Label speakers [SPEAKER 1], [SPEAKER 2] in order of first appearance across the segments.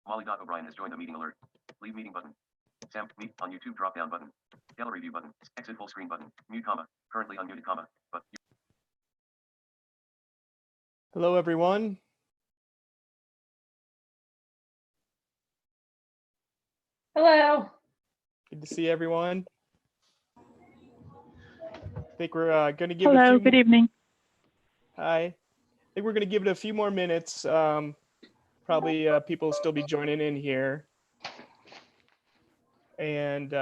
[SPEAKER 1] Molly.O'Brien has joined the meeting. Alert. Leave meeting button. Sam, meet on YouTube drop down button. Gallery view button. Exit full screen button. Mute comma. Currently unmuted comma. But
[SPEAKER 2] Hello, everyone.
[SPEAKER 3] Hello.
[SPEAKER 2] Good to see everyone. I think we're going to give
[SPEAKER 4] Hello,
[SPEAKER 2] it a few
[SPEAKER 4] good evening.
[SPEAKER 2] Hi. I think we're going to give it a few more minutes. Probably people will still be joining in here. And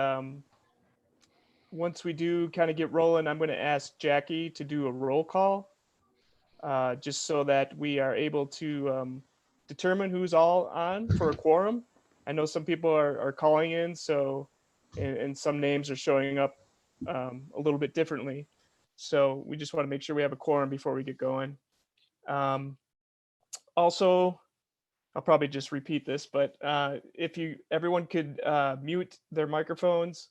[SPEAKER 2] once we do kind of get rolling, I'm going to ask Jackie to do a roll call, just so that we are able to determine who's all on for a quorum. I know some people are calling in, so and some names are showing up a little bit differently. So we just want to make sure we have a quorum before we get going. Also, I'll probably just repeat this, but if everyone could mute their microphones,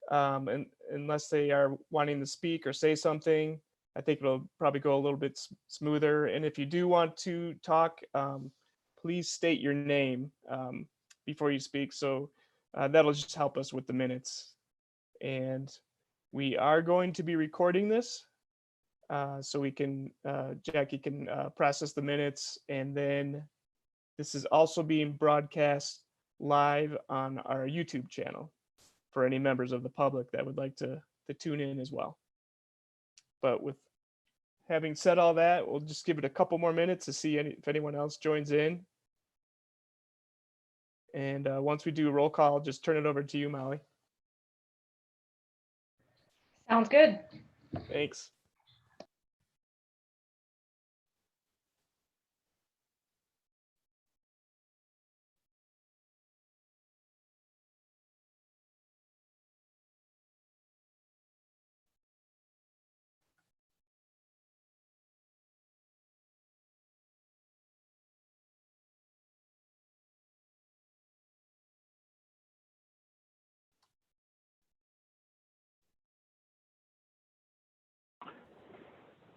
[SPEAKER 2] and unless they are wanting to speak or say something, I think it'll probably go a little bit smoother. And if you do want to talk, please state your name before you speak. So that'll just help us with the minutes. And we are going to be recording this, so we can, Jackie can process the minutes, and then this is also being broadcast live on our YouTube channel for any members of the public that would like to tune in as well. But with having said all that, we'll just give it a couple more minutes to see if anyone else joins in. And once we do a roll call, I'll just turn it over to you, Molly.
[SPEAKER 3] Sounds good.
[SPEAKER 2] Thanks.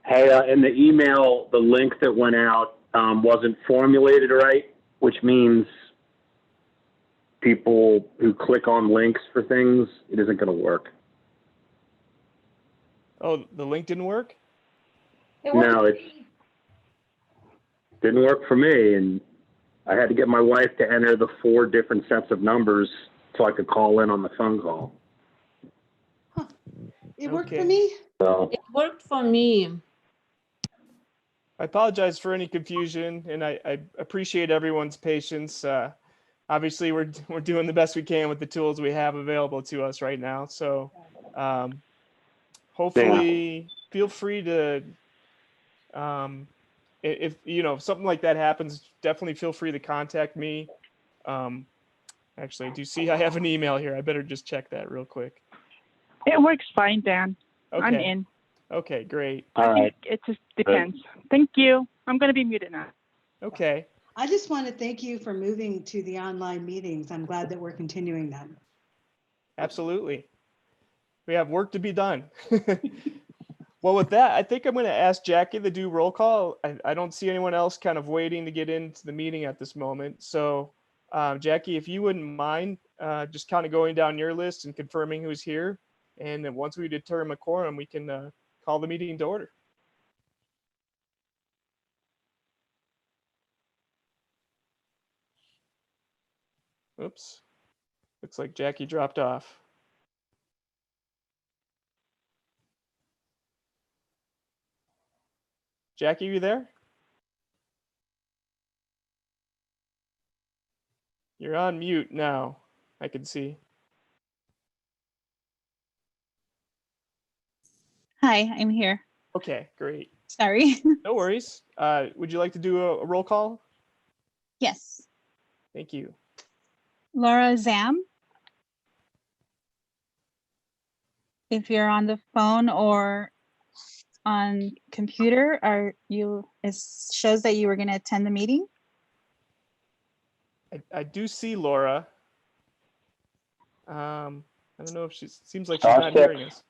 [SPEAKER 5] Hey, in the email, the link that went out wasn't formulated right, which means people who click on links for things, it isn't going to work.
[SPEAKER 2] Oh, the link didn't work?
[SPEAKER 5] No, it didn't work for me, and I had to get my wife to enter the 4 different sets of numbers so I could call in on the phone call.
[SPEAKER 6] Huh. It worked
[SPEAKER 2] Okay.
[SPEAKER 6] for me.
[SPEAKER 5] So,
[SPEAKER 7] It worked for me.
[SPEAKER 2] I apologize for any confusion, and I appreciate everyone's patience. Obviously, we're doing the best we can with the tools we have available to us right now. So hopefully, feel free to, if something like that happens, definitely feel free to contact me. Actually, I do see I have an email here. I better just check that real quick.
[SPEAKER 4] It works fine, Dan.
[SPEAKER 2] Okay.
[SPEAKER 4] I'm in.
[SPEAKER 2] Okay, great.
[SPEAKER 5] all
[SPEAKER 4] I
[SPEAKER 5] right.
[SPEAKER 4] think it just depends. Thank you. I'm going to be muted now.
[SPEAKER 2] Okay.
[SPEAKER 6] I just want to thank you for moving to the online meetings. I'm glad that we're continuing them.
[SPEAKER 2] Absolutely. We have work to be done. Well, with that, I think I'm going to ask Jackie to do roll call. I don't see anyone else kind of waiting to get into the meeting at this moment. So, Jackie, if you wouldn't mind just kind of going down your list and confirming who's here. And then once we determine a quorum, we can call the meeting to order. Oops. Looks like Jackie dropped off. Jackie, are you there? You're on mute now, I can see.
[SPEAKER 8] Hi, I'm here.
[SPEAKER 2] Okay, great.
[SPEAKER 8] Sorry.
[SPEAKER 2] No worries. Would you like to do a roll call?
[SPEAKER 8] Yes.
[SPEAKER 2] Thank you.
[SPEAKER 8] Laura Zam. If you're on the phone or on computer, it shows that you were going to attend the meeting.
[SPEAKER 2] I do see Laura. I don't know if she seems like she's not hearing us.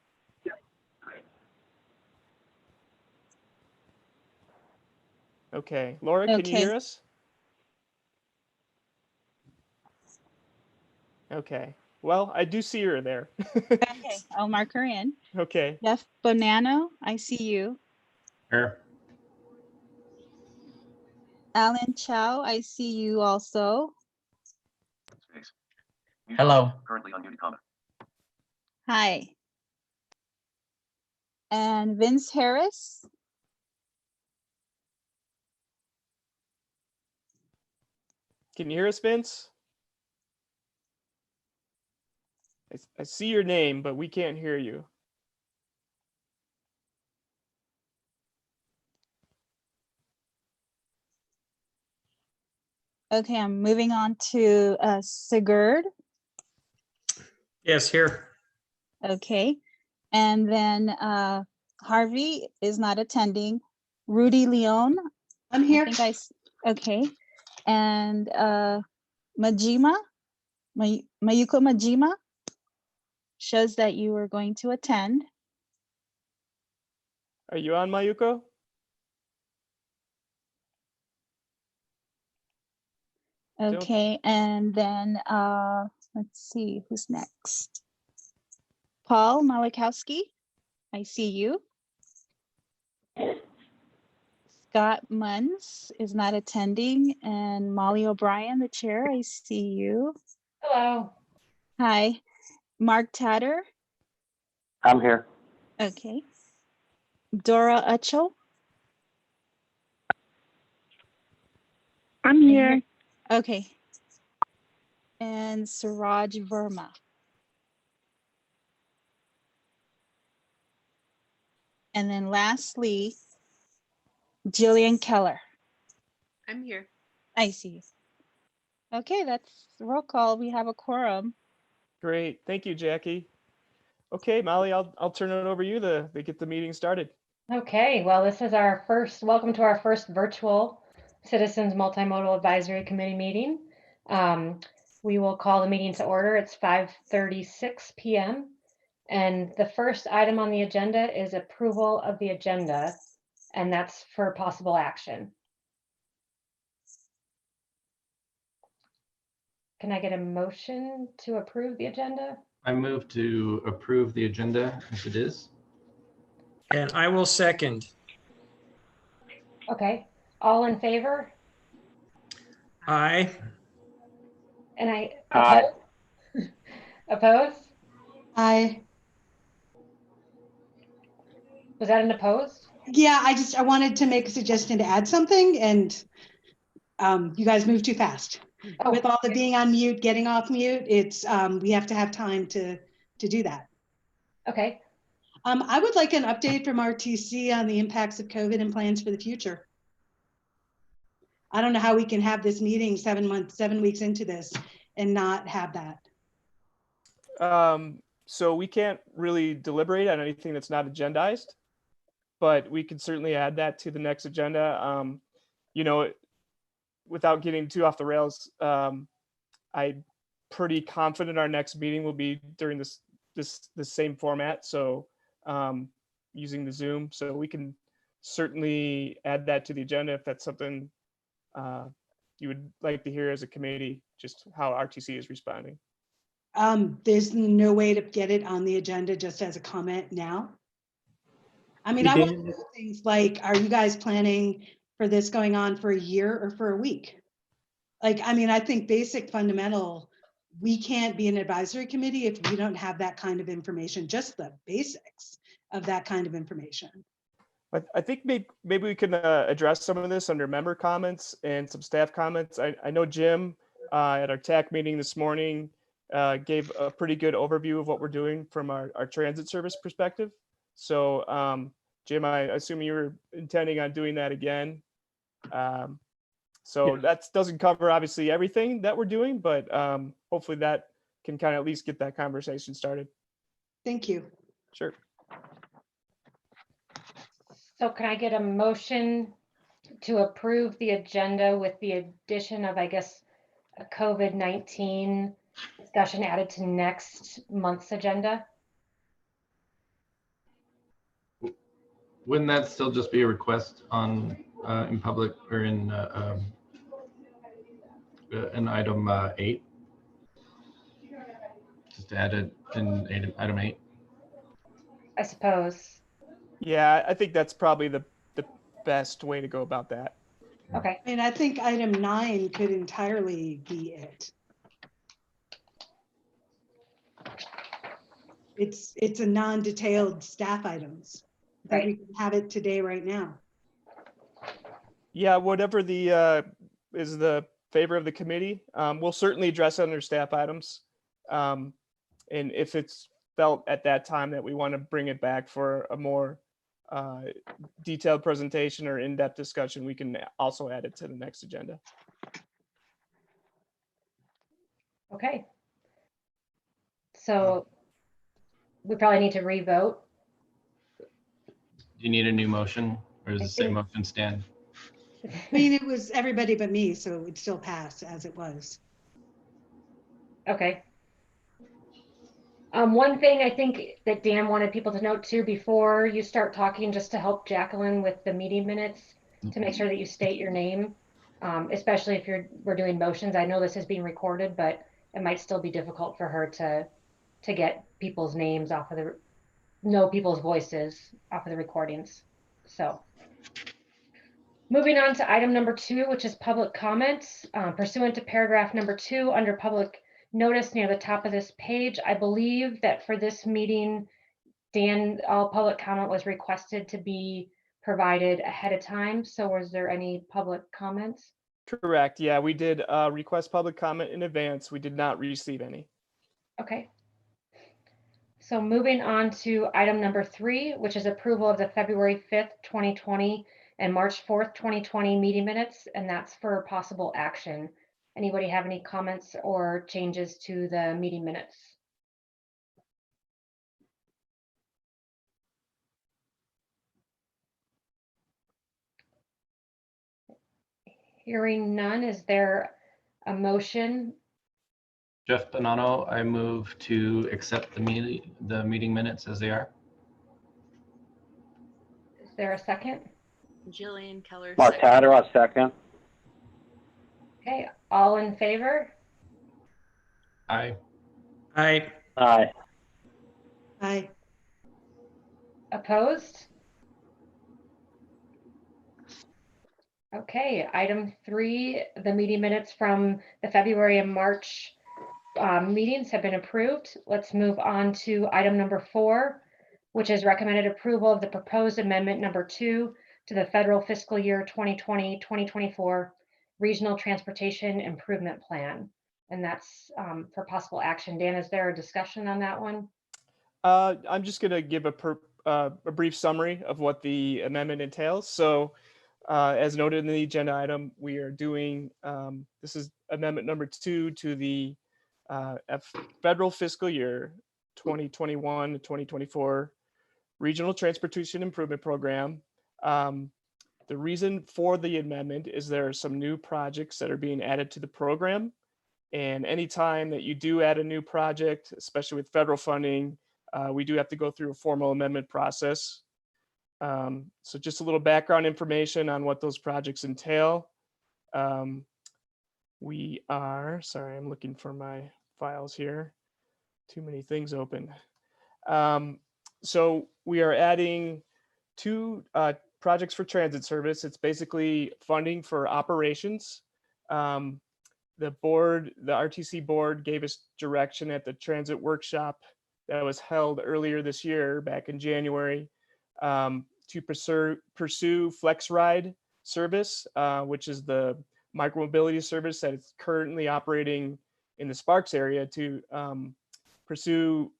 [SPEAKER 2] Okay, Laura, can you hear us? Okay. Well, I do see her there.
[SPEAKER 8] Okay, I'll mark her in.
[SPEAKER 2] Okay.
[SPEAKER 8] Jeff Bonanno, I see you.
[SPEAKER 7] Here.
[SPEAKER 8] Alan Chow, I see you also.
[SPEAKER 1] Space. Mute
[SPEAKER 7] Hello.
[SPEAKER 1] button. Currently unmuted, comma.
[SPEAKER 8] Hi. And Vince Harris.
[SPEAKER 2] Can you hear us, Vince? I see your name, but we can't hear you.
[SPEAKER 8] Okay, I'm moving on to Sigurd.
[SPEAKER 7] Yes, here.
[SPEAKER 8] Okay. And then Harvey is not attending. Rudy Leon.
[SPEAKER 6] I'm
[SPEAKER 8] I
[SPEAKER 6] here.
[SPEAKER 8] think okay. And Majima, Mayuko Majima shows that you were going to attend.
[SPEAKER 2] Are you on, Mayuko? Don't-
[SPEAKER 8] Okay, and then let's see who's next. Paul Malakowski, I see you. Scott Munns is not attending, and Molly O'Brien, the chair, I see you.
[SPEAKER 3] Hello.
[SPEAKER 8] Hi. Mark Tatter,
[SPEAKER 5] I'm here.
[SPEAKER 8] okay. Dora Uchel,
[SPEAKER 4] I'm here.
[SPEAKER 8] okay. And Suraj Verma. And then lastly, Jillian Keller.
[SPEAKER 9] I'm here.
[SPEAKER 8] I see you. Okay, that's the roll call. We have a quorum.
[SPEAKER 2] Great. Thank you, Jackie. Okay, Molly, I'll turn it over to you to get the meeting started.
[SPEAKER 3] Okay, well, this is our first, welcome to our first virtual Citizens Multimodal Advisory Committee meeting. We will call the meeting to order. It's 5:36 p.m. And the first item on the agenda is approval of the agenda, and that's for possible action. Can I get a motion to approve the agenda?
[SPEAKER 7] I move to approve the agenda as it is.
[SPEAKER 9] And I will second.
[SPEAKER 3] Okay, all in favor?
[SPEAKER 9] Aye.
[SPEAKER 3] And I
[SPEAKER 5] Aye.
[SPEAKER 3] oppose?
[SPEAKER 6] Aye.
[SPEAKER 3] Was that an opposed?
[SPEAKER 6] Yeah, I wanted to make a suggestion to add something, and you guys move too fast.
[SPEAKER 3] Oh,
[SPEAKER 6] With all the being on mute, getting off mute, it's we have to have time to do that.
[SPEAKER 3] okay.
[SPEAKER 6] I would like an update from RTC on the impacts of COVID and plans for the future. I don't know how we can have this meeting 7 weeks into this and not have that.
[SPEAKER 2] So we can't really deliberate on anything that's not agendized, but we can certainly add that to the next agenda. You know, without getting too off the rails, I'm pretty confident our next meeting will be during this same format. So using the Zoom, so we can certainly add that to the agenda if that's something you would like to hear as a committee, just how RTC is responding.
[SPEAKER 6] There's no way to get it on the agenda just as a comment now. I mean, I want to know things like, are you guys planning for this going on for a year or for a week? Like, I mean, I think basic fundamental, we can't be an advisory committee if we don't have that kind of information, just the basics of that kind of information.
[SPEAKER 2] I think maybe we can address some of this under member comments and some staff comments. I know Jim at our TAC meeting this morning gave a pretty good overview of what we're doing from our transit service perspective. So Jim, I assume you were intending on doing that again. So that doesn't cover obviously everything that we're doing, but hopefully that can kind of at least get that conversation started.
[SPEAKER 6] Thank you.
[SPEAKER 2] Sure.
[SPEAKER 3] So can I get a motion to approve the agenda with the addition of, I guess, a COVID-19 discussion added to next month's agenda?
[SPEAKER 7] Wouldn't that still just be a request on in public or in item 8? Just add it in item 8.
[SPEAKER 3] I suppose.
[SPEAKER 2] Yeah, I think that's probably the best way to go about that.
[SPEAKER 3] Okay,
[SPEAKER 6] I mean, I think item 9 could entirely be it. It's a non-detailed staff items. That we can have it today, right now.
[SPEAKER 2] Yeah, whatever the is the favor of the committee. We'll certainly address it under staff items. And if it's felt at that time that we want to bring it back for a more detailed presentation or in-depth discussion, we can also add it to the next agenda.
[SPEAKER 3] okay. So we probably need to re-vote.
[SPEAKER 7] Do you need a new motion, or does
[SPEAKER 3] I
[SPEAKER 7] the same
[SPEAKER 3] think-
[SPEAKER 7] motion stand?
[SPEAKER 6] I mean, it was everybody but me, so it would still pass as it was.
[SPEAKER 3] Okay. One thing I think that Dan wanted people to note too, before you start talking, just to help Jacqueline with the meeting minutes, to make sure that you state your name, especially if we're doing motions. I know this is being recorded, but it might still be difficult for her to get people's names off of know people's voices off of the recordings. So moving on to item number 2, which is public comments, pursuant to paragraph number 2 under public notice near the top of this page. I believe that for this meeting, Dan, all public comment was requested to be provided ahead of time. So was there any public comments?
[SPEAKER 2] Correct. Yeah, we did request public comment in advance. We did not receive any.
[SPEAKER 3] Okay. So moving on to item number 3, which is approval of the February 5th, 2020 and March 4th, 2020 meeting minutes, and that's for possible action. Anybody have any comments or changes to the meeting minutes? Hearing none, is there a motion?
[SPEAKER 7] Jeff Bonanno, I move to accept the meeting minutes as they are.
[SPEAKER 3] Is there a second?
[SPEAKER 10] Jillian Keller.
[SPEAKER 5] Mark
[SPEAKER 10] second.
[SPEAKER 5] Tatter, I'll second.
[SPEAKER 3] Okay, all in favor?
[SPEAKER 7] Aye.
[SPEAKER 9] Aye.
[SPEAKER 5] Aye.
[SPEAKER 6] Aye.
[SPEAKER 3] Opposed? Okay, item 3, the meeting minutes from the February and March meetings have been approved. Let's move on to item number 4, which is recommended approval of the proposed amendment number 2 to the federal fiscal year 2020-2024 Regional Transportation Improvement Plan. And that's for possible action. Dan, is there a discussion on that one?
[SPEAKER 2] I'm just going to give a brief summary of what the amendment entails. So as noted in the agenda item, we are doing, this is amendment number 2 to the federal fiscal year 2021 to 2024 Regional Transportation Improvement Program. The reason for the amendment is there are some new projects that are being added to the program. And anytime that you do add a new project, especially with federal funding, we do have to go through a formal amendment process. So just a little background information on what those projects entail. Sorry, I'm looking for my files here. Too many things open. So we are adding 2 projects for transit service. It's basically funding for operations. The RTC board gave us direction at the transit workshop that was held earlier this year, back in January, to pursue Flex Ride service, which is the micromobility service that is currently operating in the Sparks area, to pursue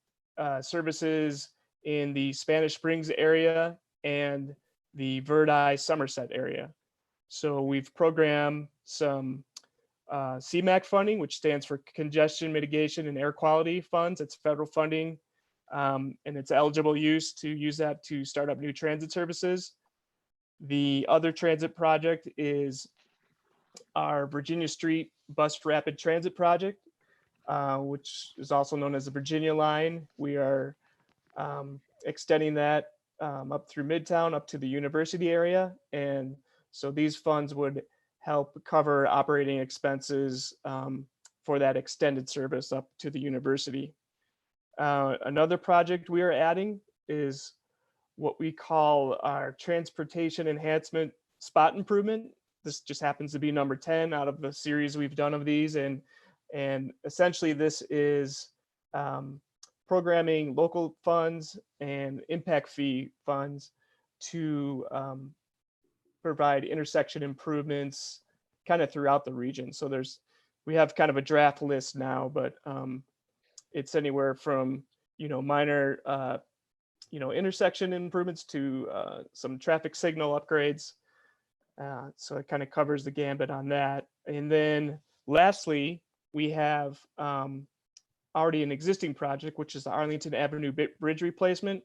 [SPEAKER 2] services in the Spanish Springs area and the Verdi Somerset area. So we've programmed some CMAC funding, which stands for Congestion Mitigation and Air Quality Funds. It's federal funding, and it's eligible use that to start up new transit services. The other transit project is our Virginia Street Bus Rapid Transit Project, which is also known as the Virginia Line. We are extending that up through Midtown, up to the university area. And so these funds would help cover operating expenses for that extended service up to the university. Another project we are adding is what we call our transportation enhancement spot improvement. This just happens to be number 10 out of the series we've done of these. And essentially this is programming local funds and impact fee funds to provide intersection improvements kind of throughout the region. So we have kind of a draft list now, but it's anywhere from, minor, intersection improvements to some traffic signal upgrades. So it kind of covers the gambit on that. And then lastly, we have already an existing project, which is the Arlington Avenue Bridge replacement.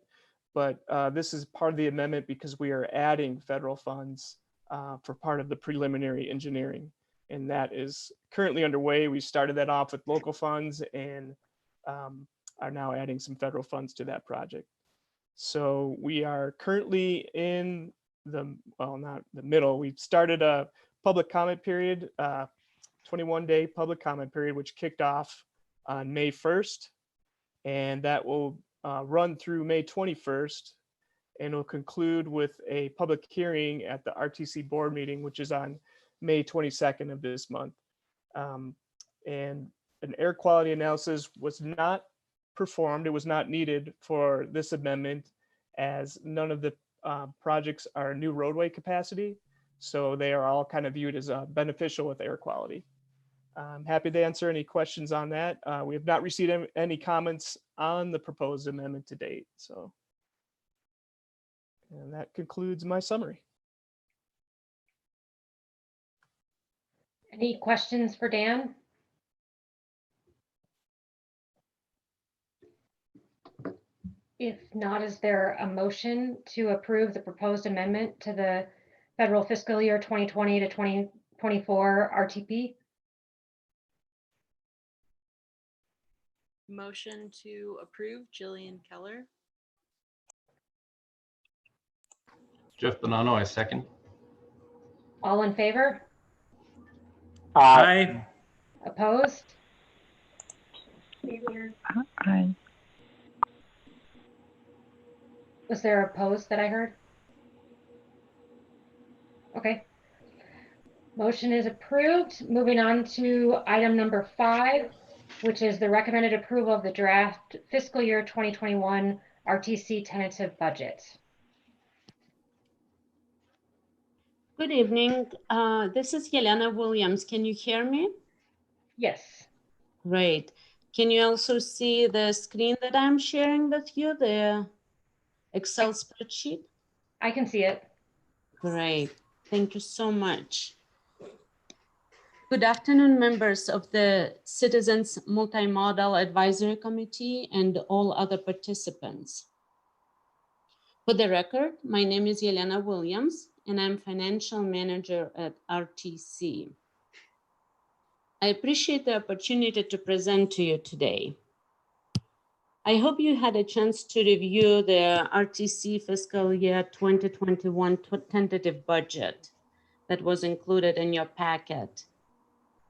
[SPEAKER 2] But this is part of the amendment because we are adding federal funds for part of the preliminary engineering. And that is currently underway. We started that off with local funds and are now adding some federal funds to that project. So we are currently in not the middle. We've started a public comment period, 21-day public comment period, which kicked off on May 1st. And that will run through May 21st and will conclude with a public hearing at the RTC board meeting, which is on May 22nd of this month. And an air quality analysis was not performed. It was not needed for this amendment as none of the projects are new roadway capacity. So they are all kind of viewed as beneficial with air quality. I'm happy to answer any questions on that. We have not received any comments on the proposed amendment to date. So, and that concludes my summary.
[SPEAKER 3] Any questions for Dan? If not, is there a motion to approve the proposed amendment to the federal fiscal year 2020 to 2024 RTP?
[SPEAKER 10] Motion to approve, Jillian Keller.
[SPEAKER 7] Jeff Bonanno, I second.
[SPEAKER 3] All in favor?
[SPEAKER 9] Aye.
[SPEAKER 3] Opposed?
[SPEAKER 4] Aye.
[SPEAKER 3] Was there opposed that I heard? Okay. Motion is approved. Moving on to item number 5, which is the recommended approval of the draft fiscal year 2021 RTC tentative budget.
[SPEAKER 11] Good evening. This is Yelena Williams. Can you hear me?
[SPEAKER 3] Yes.
[SPEAKER 11] Great. Can you also see the screen that I'm sharing with you, the Excel spreadsheet?
[SPEAKER 3] I can see it.
[SPEAKER 11] Great. Thank you so much. Good afternoon, members of the Citizens Multimodal Advisory Committee and all other participants. For the record, my name is Yelena Williams, and I'm financial manager at RTC. I appreciate the opportunity to present to you today. I hope you had a chance to review the RTC fiscal year 2021 tentative budget that was included in your packet.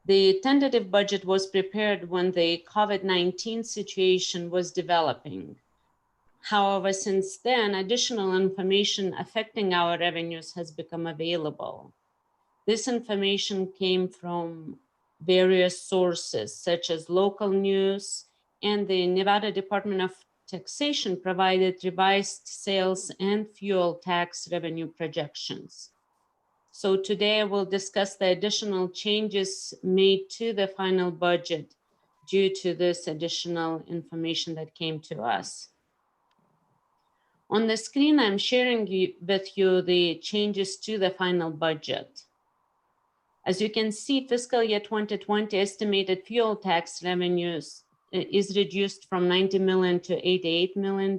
[SPEAKER 11] The tentative budget was prepared when the COVID-19 situation was developing. However, since then, additional information affecting our revenues has become available. This information came from various sources, such as local news, and the Nevada Department of Taxation provided revised sales and fuel tax revenue projections. So today I will discuss the additional changes made to the final budget due to this additional information that came to us. On the screen, I'm sharing with you the changes to the final budget. As you can see, fiscal year 2020 estimated fuel tax revenues is reduced from $90 million to $88 million.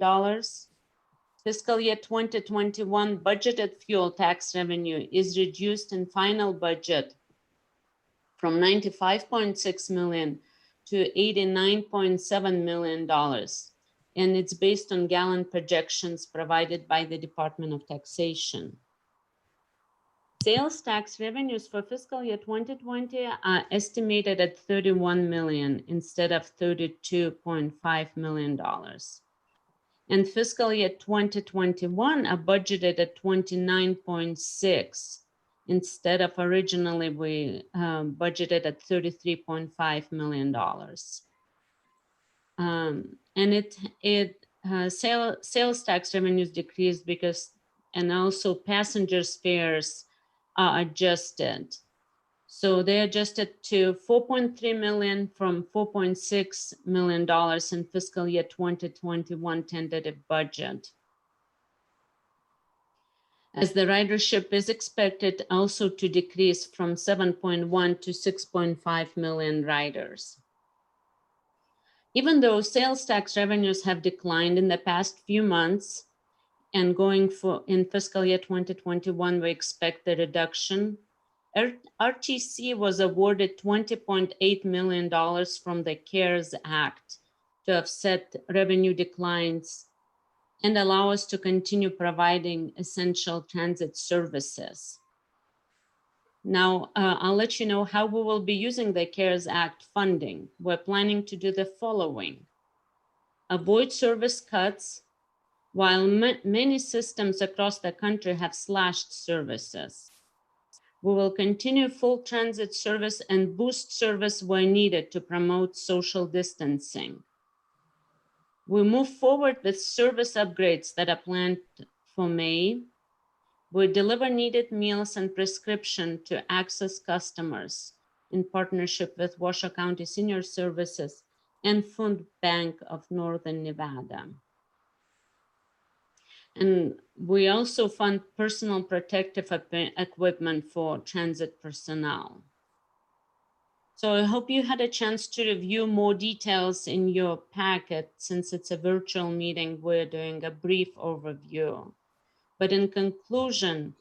[SPEAKER 11] Fiscal year 2021 budgeted fuel tax revenue is reduced in final budget from $95.6 million to $89.7 million. And it's based on gallon projections provided by the Department of Taxation. Sales tax revenues for fiscal year 2020 are estimated at 31 million instead of $32.5 million. And fiscal year 2021 are budgeted at 29.6 instead of originally we budgeted at $33.5 million. And sales tax revenues decreased because, and also passengers fares are adjusted. So they adjusted to 4.3 million from $4.6 million in fiscal year 2021 tentative budget. As the ridership is expected also to decrease from 7.1 to 6.5 million riders. Even though sales tax revenues have declined in the past few months, and going for in fiscal year 2021, we expect the reduction. RTC was awarded $20.8 million from the CARES Act to offset revenue declines and allow us to continue providing essential transit services. Now, I'll let you know how we will be using the CARES Act funding. We're planning to do the following: avoid service cuts. While many systems across the country have slashed services, we will continue full transit service and boost service where needed to promote social distancing. We move forward with service upgrades that are planned for May. We deliver needed meals and prescription to access customers in partnership with Washoe County Senior Services and Food Bank of Northern Nevada. And we also fund personal protective equipment for transit personnel. So I hope you had a chance to review more details in your packet. Since it's a virtual meeting, we're doing a brief overview. But in conclusion,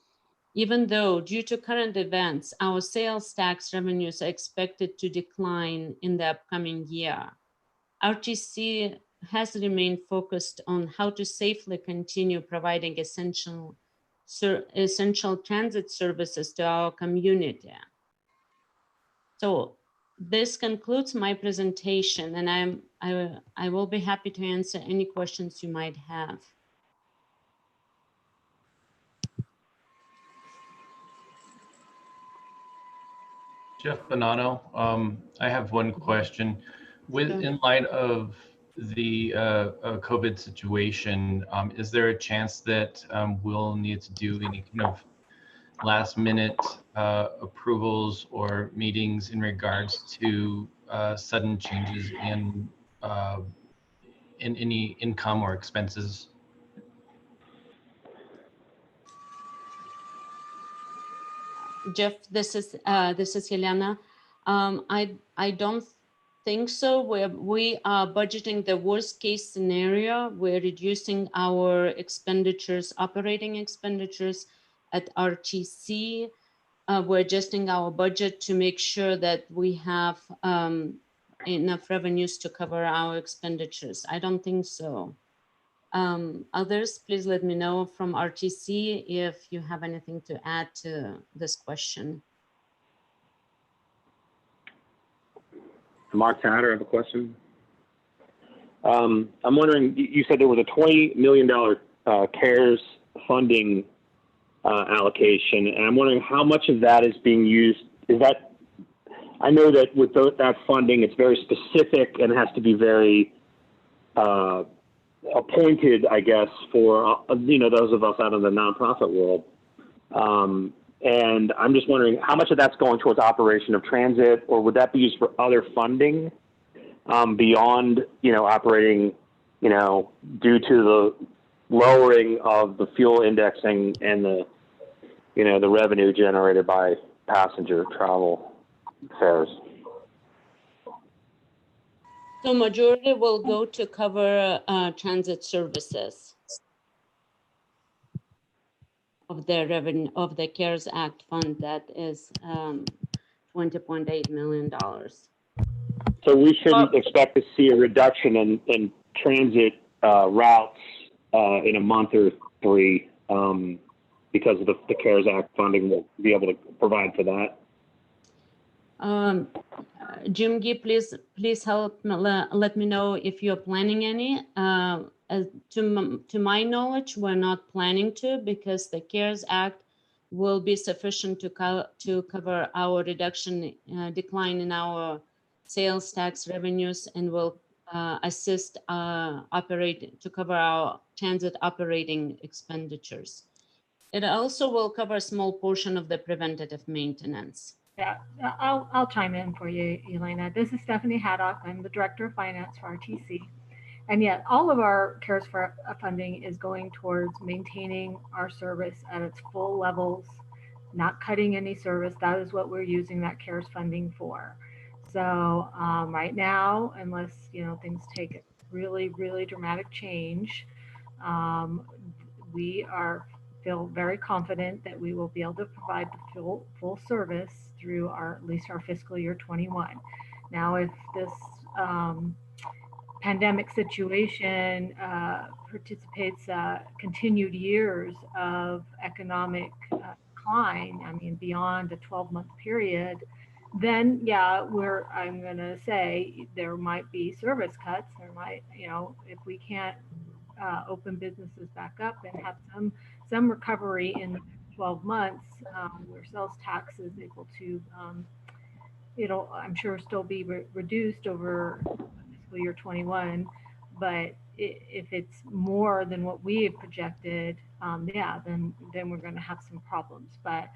[SPEAKER 11] even though due to current events, our sales tax revenues are expected to decline in the upcoming year, RTC has remained focused on how to safely continue providing essential transit services to our community. So this concludes my presentation, and I will be happy to answer any questions you might have.
[SPEAKER 7] Jeff Bonanno, I have one question. In light of the COVID situation, is there a chance that we'll need to do any kind of last minute approvals or meetings in regards to sudden changes in any income or expenses?
[SPEAKER 11] Jeff, this is Helena. I don't think so. We are budgeting the worst case scenario. We're reducing our expenditures, operating expenditures at RTC. We're adjusting our budget to make sure that we have enough revenues to cover our expenditures. I don't think so. Others, please let me know from RTC if you have anything to add to this question.
[SPEAKER 5] Mark Tatter, I have a question. I'm wondering, you said there was a $20 million CARES funding allocation, and I'm wondering how much of that is being used. Is that, I know that with that funding, it's very specific and has to be very appointed, I guess, for those of us out of the nonprofit world. And I'm just wondering how much of that's going towards operation of transit, or would that be used for other funding beyond, operating, due to the lowering of the fuel indexing and the revenue generated by passenger travel fares?
[SPEAKER 11] So majority will go to cover transit services of the revenue of the CARES Act fund that is $20.8 million.
[SPEAKER 5] So we shouldn't expect to see a reduction in transit routes in a month or three because of the CARES Act funding will be able to provide for that?
[SPEAKER 11] Jim Gee, please help let me know if you're planning any. To my knowledge, we're not planning to, because the CARES Act will be sufficient to cover our decline in our sales tax revenues, and will assist to cover our transit operating expenditures. It also will cover a small portion of the preventative maintenance.
[SPEAKER 12] Yeah, I'll chime in for you, Elena. This is Stephanie Haddock. I'm the Director of Finance for RTC. And yet all of our CARES funding is going towards maintaining our service at its full levels, not cutting any service. That is what we're using that CARES funding for. So right now, unless things take a really, really dramatic change, we feel very confident that we will be able to provide the full service through at least our fiscal year 21. Now, if this pandemic situation participates continued years of economic decline, I mean, beyond a 12-month period, then yeah, I'm going to say there might be service cuts. There might, if we can't open businesses back up and have some recovery in 12 months, where sales tax is able to, it'll, I'm sure, still be reduced over fiscal year 21. But if it's more than what we have projected, yeah, then we're going to have some problems. But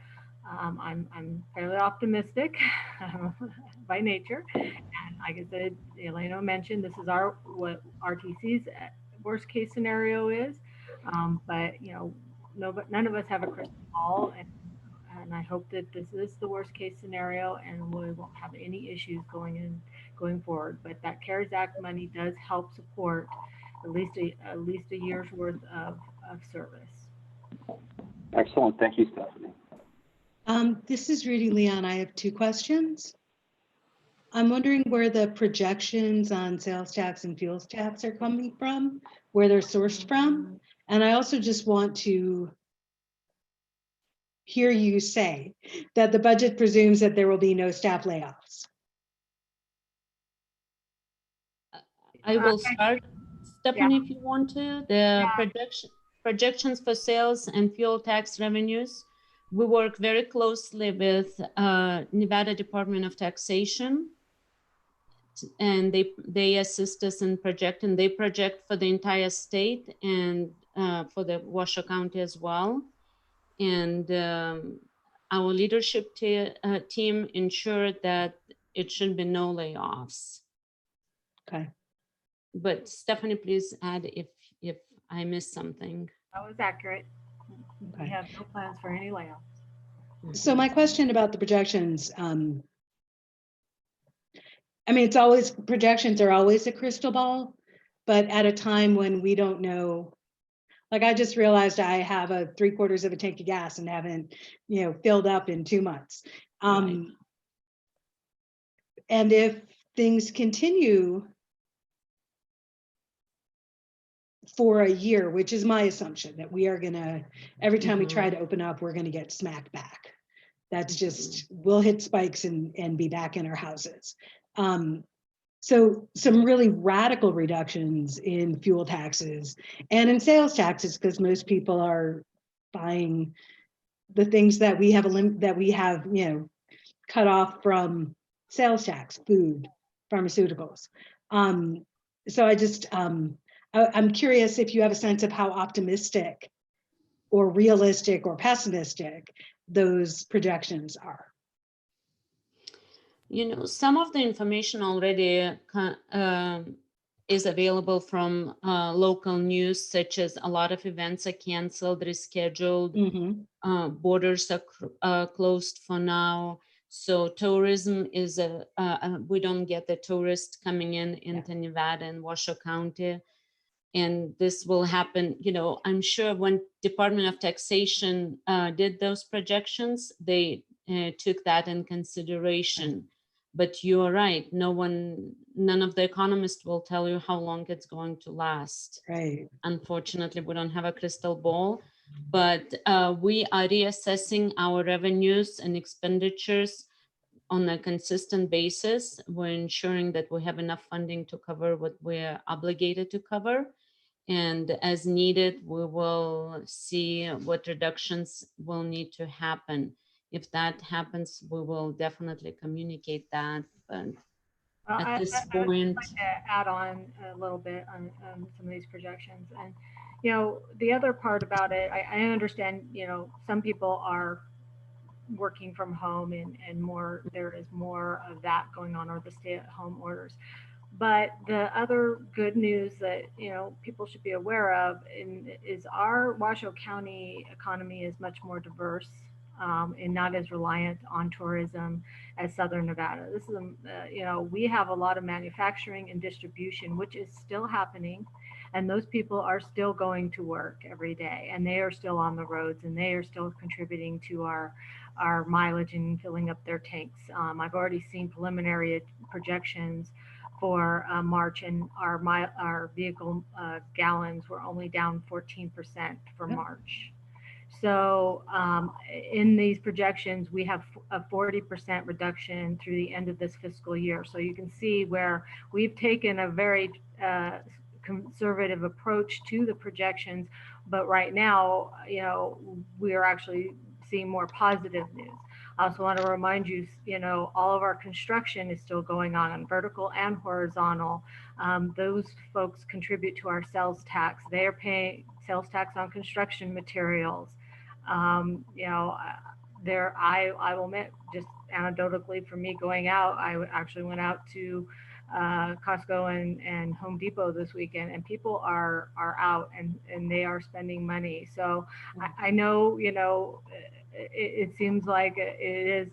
[SPEAKER 12] I'm fairly optimistic by nature, and like I said, Elena mentioned, this is what RTC's worst case scenario is, but none of us have a crystal ball, and I hope that this is the worst case scenario and we won't have any issues going forward. But that CARES Act money does help support at least a year's worth of service.
[SPEAKER 5] Excellent. Thank you, Stephanie.
[SPEAKER 6] This is Rudy Leon. I have two questions. I'm wondering where the projections on sales tax and fuels tax are coming from, where they're sourced from. And I also just want to hear you say that the budget presumes that there will be no staff layoffs.
[SPEAKER 11] I will start, Stephanie, if you want to. The projections for sales and fuel tax revenues, we work very closely with Nevada Department of Taxation, and they assist us in projecting. They project for the entire state and for the Washoe County as well. And our leadership team ensured that it should be no layoffs.
[SPEAKER 6] Okay.
[SPEAKER 11] But Stephanie, please add if I missed something.
[SPEAKER 12] That was accurate.
[SPEAKER 6] Okay.
[SPEAKER 12] We have no plans for any layoffs.
[SPEAKER 6] So my question about the projections, I mean, it's always, projections are always a crystal ball, but at a time when we don't know, like I just realized I have a 3/4 of a tank of gas and haven't, filled up in 2 months.
[SPEAKER 11] Right.
[SPEAKER 6] And if things continue for a year, which is my assumption, that we are gonna, every time we try to open up, we're gonna get smacked back. That's just, we'll hit spikes and be back in our houses. So some really radical reductions in fuel taxes and in sales taxes, because most people are buying the things that we have cut off from sales tax, food, pharmaceuticals. So I just, I'm curious if you have a sense of how optimistic or realistic or pessimistic those projections are.
[SPEAKER 11] Some of the information already is available from local news, such as a lot of events are canceled, rescheduled, borders are closed for now. So tourism is we don't get the tourists coming into Nevada and Washoe County. And this will happen, I'm sure when Department of Taxation did those projections, they took that in consideration. But you are right, none of the economists will tell you how long it's going to last.
[SPEAKER 6] Right.
[SPEAKER 11] Unfortunately, we don't have a crystal ball, but we are reassessing our revenues and expenditures on a consistent basis. We're ensuring that we have enough funding to cover what we're obligated to cover. And as needed, we will see what reductions will need to happen. If that happens, we will definitely communicate that. But at this
[SPEAKER 12] I'd
[SPEAKER 11] point,
[SPEAKER 12] like to add on a little bit on some of these projections. And, you know, the other part about it, I understand, you know, some people are working from home and more, there is more of that going on, or the stay-at-home orders. But the other good news that, you know, people should be aware of is our Washoe County economy is much more diverse and not as reliant on tourism as Southern Nevada. This is, you know, we have a lot of manufacturing and distribution, which is still happening. And those people are still going to work every day, and they are still on the roads, and they are still contributing to our mileage and filling up their tanks. I've already seen preliminary projections for March, and our vehicle gallons were only down 14% for March. So in these projections, we have a 40% reduction through the end of this fiscal year. So you can see where we've taken a very conservative approach to the projections, but right now, you know, we are actually seeing more positive news. I also want to remind you, you know, all of our construction is still going on vertical and horizontal. Those folks contribute to our sales tax. They are paying sales tax on construction materials. You know, I will admit, just anecdotally for me going out, I actually went out to Costco and Home Depot this weekend, and people are out and they are spending money. So I know, you know, it seems like it is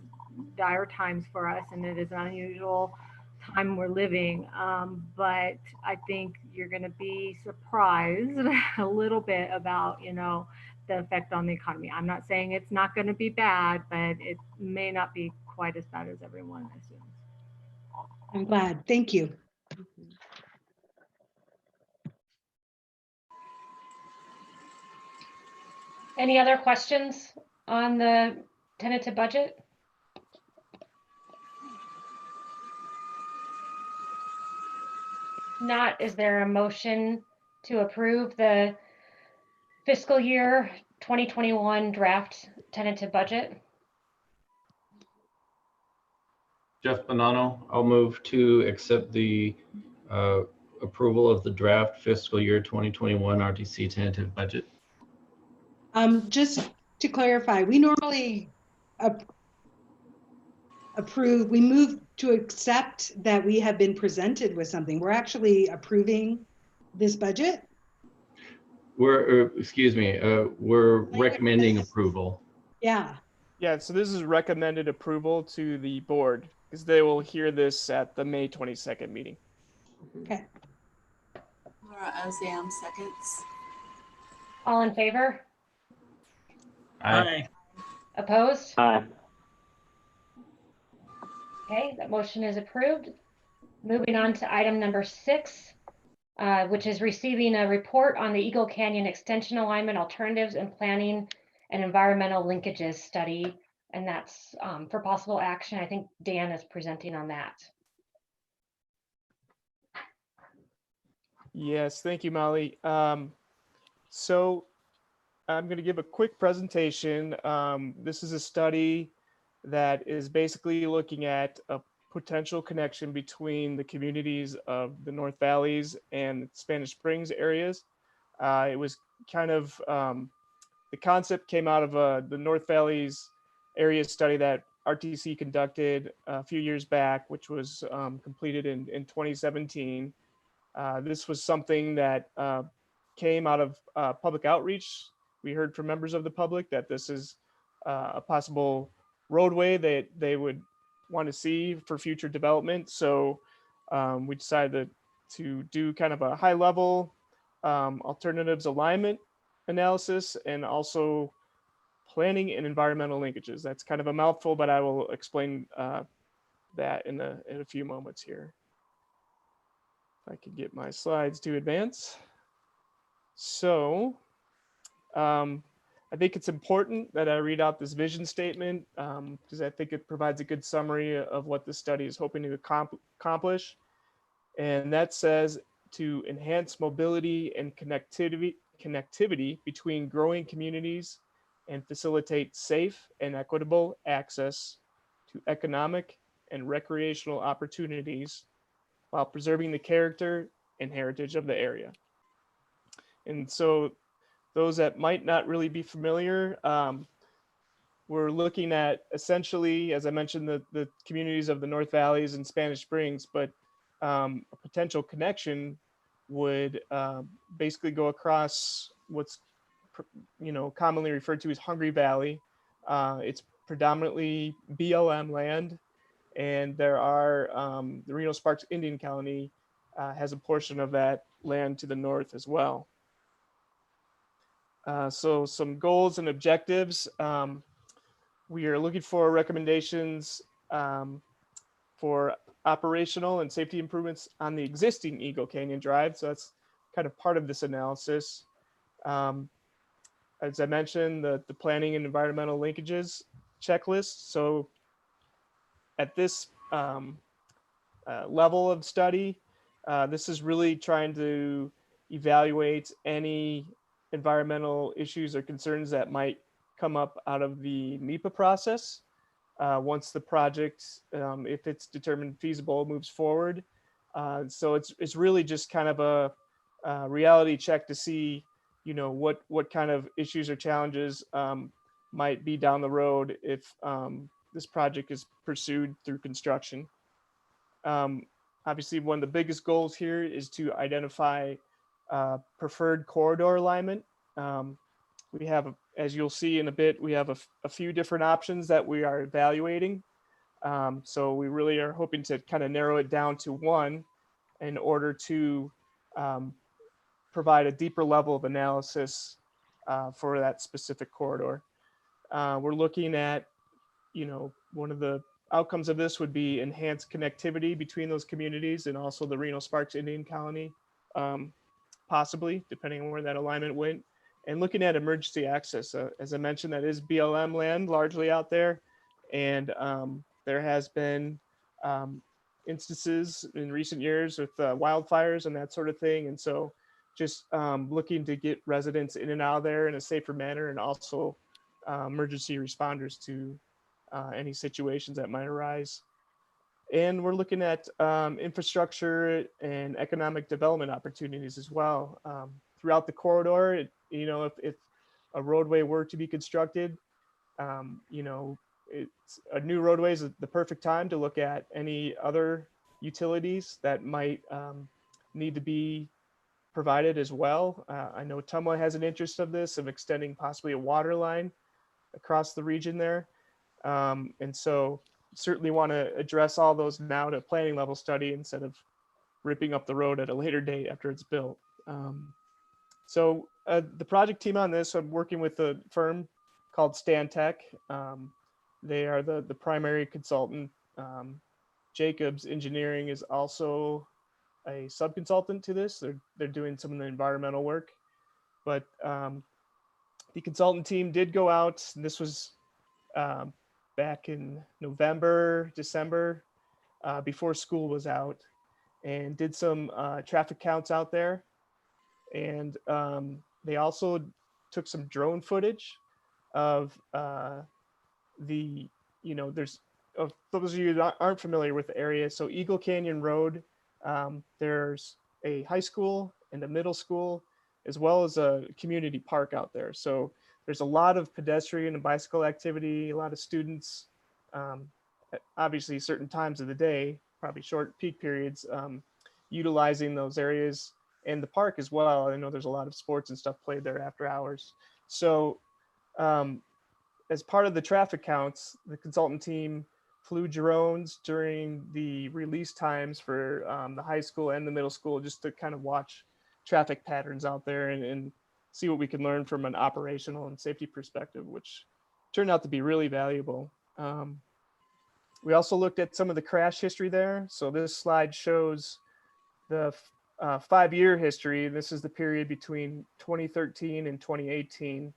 [SPEAKER 12] dire times for us, and it is an unusual time we're living. But I think you're going to be surprised a little bit about, you know, the effect on the economy. I'm not saying it's not going to be bad, but it may not be quite as bad as everyone assumes.
[SPEAKER 6] I'm glad. Thank you.
[SPEAKER 3] Any other questions on the tentative budget? Not, is there a motion to approve the fiscal year 2021 draft tentative budget?
[SPEAKER 7] Jeff Bonanno, I'll move to accept the approval of the draft fiscal year 2021 RTC tentative budget.
[SPEAKER 6] Just to clarify, we normally approve, we move to accept that we have been presented with something. We're actually approving this budget.
[SPEAKER 7] Excuse me, we're recommending approval.
[SPEAKER 6] Yeah.
[SPEAKER 2] Yeah, so this is recommended approval to the board because they will hear this at the May 22nd meeting.
[SPEAKER 6] Okay.
[SPEAKER 10] Laura Oziam seconds.
[SPEAKER 3] All in favor?
[SPEAKER 9] Aye.
[SPEAKER 3] Opposed?
[SPEAKER 5] Aye.
[SPEAKER 3] Okay, that motion is approved. Moving on to item number 6, which is receiving a report on the Eagle Canyon Extension Alignment Alternatives and Planning and Environmental Linkages Study. And that's for possible action. I think Dan is presenting on that.
[SPEAKER 2] Yes, thank you, Molly. So I'm going to give a quick presentation. This is a study that is basically looking at a potential connection between the communities of the North Valleys and Spanish Springs areas. It was kind of, the concept came out of the North Valleys area study that RTC conducted a few years back, which was completed in 2017. This was something that came out of public outreach. We heard from members of the public that this is a possible roadway that they would want to see for future development. So we decided to do kind of a high level alternatives alignment analysis and also planning and environmental linkages. That's kind of a mouthful, but I will explain that in a few moments here. If I could get my slides to advance. So I think it's important that I read out this vision statement because I think it provides a good summary of what the study is hoping to accomplish. And that says to enhance mobility and connectivity between growing communities and facilitate safe and equitable access to economic and recreational opportunities while preserving the character and heritage of the area. And so those that might not really be familiar, we're looking at essentially, as I mentioned, the communities of the North Valleys and Spanish Springs, but a potential connection would basically go across what's commonly referred to as Hungry Valley. It's predominantly BLM land, and there are the Reno Sparks Indian Colony has a portion of that land to the north as well. So some goals and objectives. We are looking for recommendations for operational and safety improvements on the existing Eagle Canyon Drive. So that's kind of part of this analysis. As I mentioned, the planning and environmental linkages checklist. So at this level of study, this is really trying to evaluate any environmental issues or concerns that might come up out of the MEPA process. Once the project, if it's determined feasible, moves forward. So it's really just kind of a reality check to see, what kind of issues or challenges might be down the road if this project is pursued through construction. Obviously, one of the biggest goals here is to identify preferred corridor alignment. We have, as you'll see in a bit, we have a few different options that we are evaluating. So we really are hoping to kind of narrow it down to one in order to provide a deeper level of analysis for that specific corridor. We're looking at, one of the outcomes of this would be enhanced connectivity between those communities and also the Reno Sparks Indian Colony, possibly, depending on where that alignment went. And looking at emergency access, as I mentioned, that is BLM land largely out there. And there has been instances in recent years with wildfires and that sort of thing. And so just looking to get residents in and out of there in a safer manner, and also emergency responders to any situations that might arise. And we're looking at infrastructure and economic development opportunities as well. Throughout the corridor, if a roadway were to be constructed, it's a new roadway is the perfect time to look at any other utilities that might need to be provided as well. I know Tumwa has an interest of this, of extending possibly a water line across the region there. And so certainly want to address all those now to planning level study instead of ripping up the road at a later date after it's built. So the project team on this, I'm working with a firm called Stantec. They are the primary consultant. Jacobs Engineering is also a sub-consultant to this. They're doing some of the environmental work. But the consultant team did go out, and this was back in November, December, before school was out, and did some traffic counts out there. And they also took some drone footage of there's, those of you that aren't familiar with the area, so Eagle Canyon Road, there's a high school and a middle school, as well as a community park out there. So there's a lot of pedestrian and bicycle activity, a lot of students, obviously certain times of the day, probably short peak periods, utilizing those areas, and the park as well. I know there's a lot of sports and stuff played there after hours. So as part of the traffic counts, the consultant team flew drones during the release times for the high school and the middle school, just to kind of watch traffic patterns out there and see what we can learn from an operational and safety perspective, which turned out to be really valuable. We also looked at some of the crash history there. So this slide shows the 5-year history. This is the period between 2013 and 2018.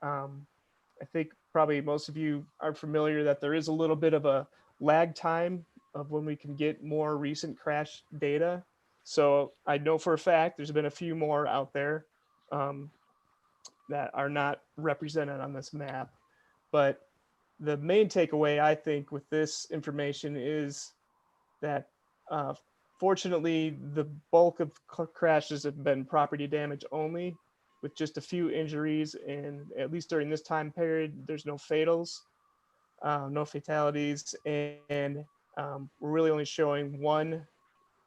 [SPEAKER 2] I think probably most of you are familiar that there is a little bit of a lag time of when we can get more recent crash data. So I know for a fact there's been a few more out there that are not represented on this map. But the main takeaway, I think, with this information is that fortunately, the bulk of crashes have been property damage only, with just a few injuries. And at least during this time period, there's no fatals, no fatalities. And we're really only showing one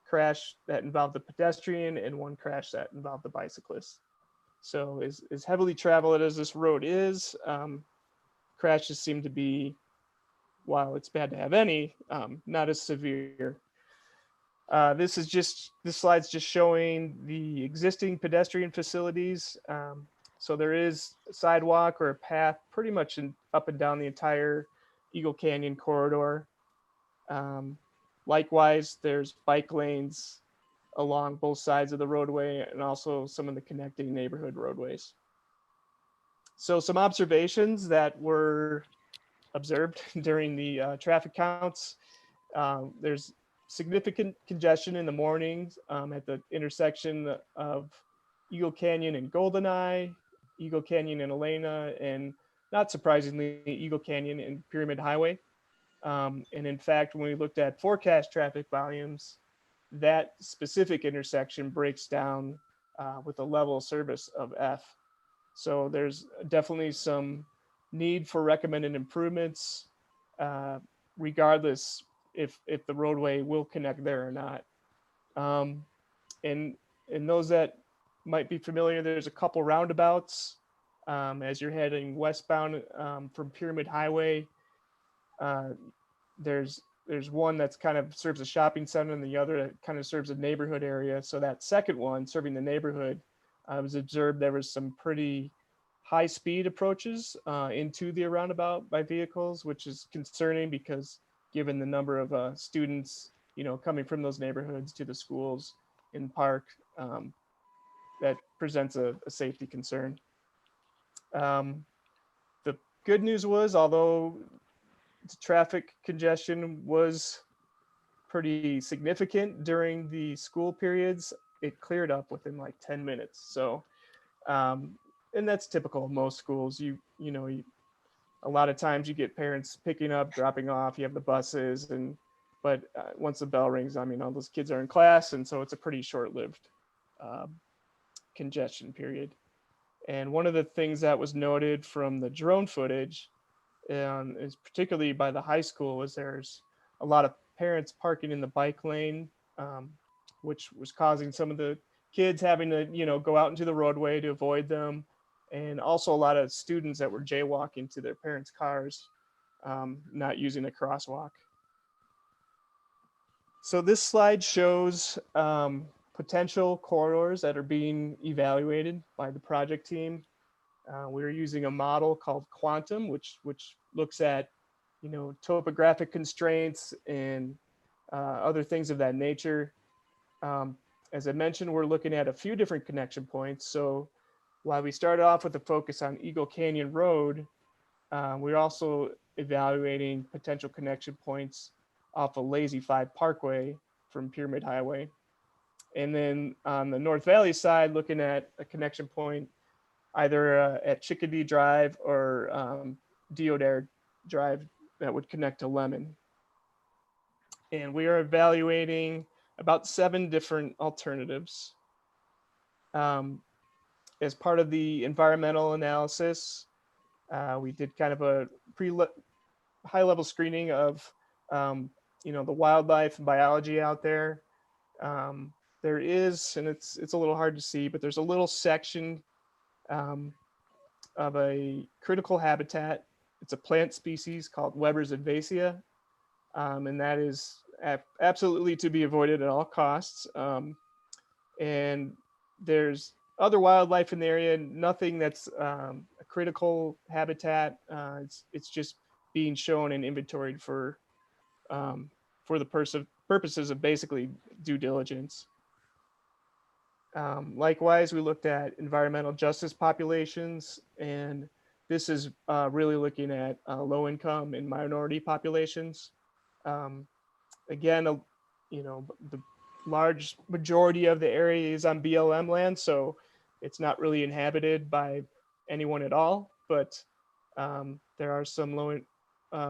[SPEAKER 2] crash that involved the pedestrian and one crash that involved the bicyclist. So as heavily traveled as this road is, crashes seem to be, while it's bad to have any, not as severe. This slide's just showing the existing pedestrian facilities. So there is a sidewalk or a path pretty much up and down the entire Eagle Canyon corridor. Likewise, there's bike lanes along both sides of the roadway and also some of the connecting neighborhood roadways. So some observations that were observed during the traffic counts. There's significant congestion in the mornings at the intersection of Eagle Canyon and Goldeneye, Eagle Canyon and Elena, and not surprisingly, Eagle Canyon and Pyramid Highway. And in fact, when we looked at forecast traffic volumes, that specific intersection breaks down with a level of service of F. So there's definitely some need for recommended improvements, regardless if the roadway will connect there or not. And those that might be familiar, there's a couple roundabouts as you're heading westbound from Pyramid Highway. There's one that's kind of serves a shopping center and the other that kind of serves a neighborhood area. So that second one serving the neighborhood, I was observed there was some pretty high speed approaches into the roundabout by vehicles, which is concerning because given the number of students, coming from those neighborhoods to the schools in park, that presents a safety concern. The good news was, although the traffic congestion was pretty significant during the school periods, it cleared up within like 10 minutes. So, and that's typical of most schools. A lot of times you get parents picking up, dropping off, you have the buses, but once the bell rings, all those kids are in class. And so it's a pretty short-lived congestion period. And one of the things that was noted from the drone footage, is particularly by the high school, is there's a lot of parents parking in the bike lane, which was causing some of the kids having to, go out into the roadway to avoid them. And also a lot of students that were jaywalking to their parents' cars, not using a crosswalk. So this slide shows potential corridors that are being evaluated by the project team. We're using a model called Quantum, which looks at, topographic constraints and other things of that nature. As I mentioned, we're looking at a few different connection points. So while we started off with a focus on Eagle Canyon Road, we're also evaluating potential connection points off of Lazy 5 Parkway from Pyramid Highway. And then on the North Valley side, looking at a connection point either at Chickadee Drive or Deodare Drive that would connect to Lemon. And we are evaluating about 7 different alternatives. As part of the environmental analysis, we did kind of a high-level screening of the wildlife and biology out there. There is, and it's a little hard to see, but there's a little section of a critical habitat. It's a plant species called Weber's Advasia, and that is absolutely to be avoided at all costs. And there's other wildlife in the area, nothing that's a critical habitat. It's just being shown and inventoried for the purposes of basically due diligence. Likewise, we looked at environmental justice populations, and this is really looking at low income and minority populations. Again, the large majority of the area is on BLM land, so it's not really inhabited by anyone at all, but there are some low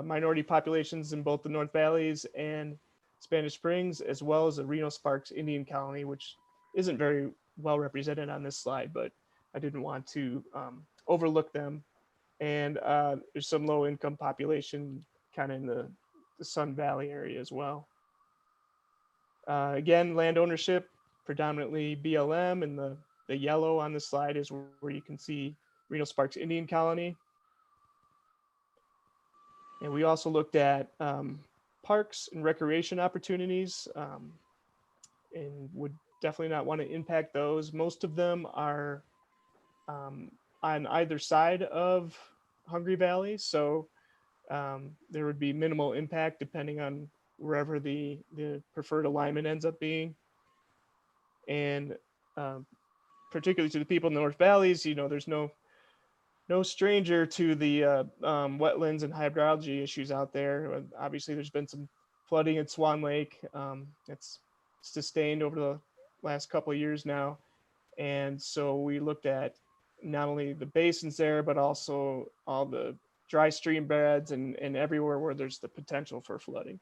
[SPEAKER 2] minority populations in both the North Valleys and Spanish Springs, as well as the Reno Sparks Indian Colony, which isn't very well represented on this slide, but I didn't want to overlook them. And there's some low income population kind of in the Sun Valley area as well. Again, land ownership, predominantly BLM, and the yellow on the slide is where you can see Reno Sparks Indian Colony. And we also looked at parks and recreation opportunities, and would definitely not want to impact those. Most of them are on either side of Hungry Valley, so there would be minimal impact depending on wherever the preferred alignment ends up being. And particularly to the people in the North Valleys, there's no stranger to the wetlands and hydrology issues out there. Obviously, there's been some flooding at Swan Lake. It's sustained over the last couple of years now. And so we looked at not only the basins there, but also all the dry stream beds and everywhere where there's the potential for flooding.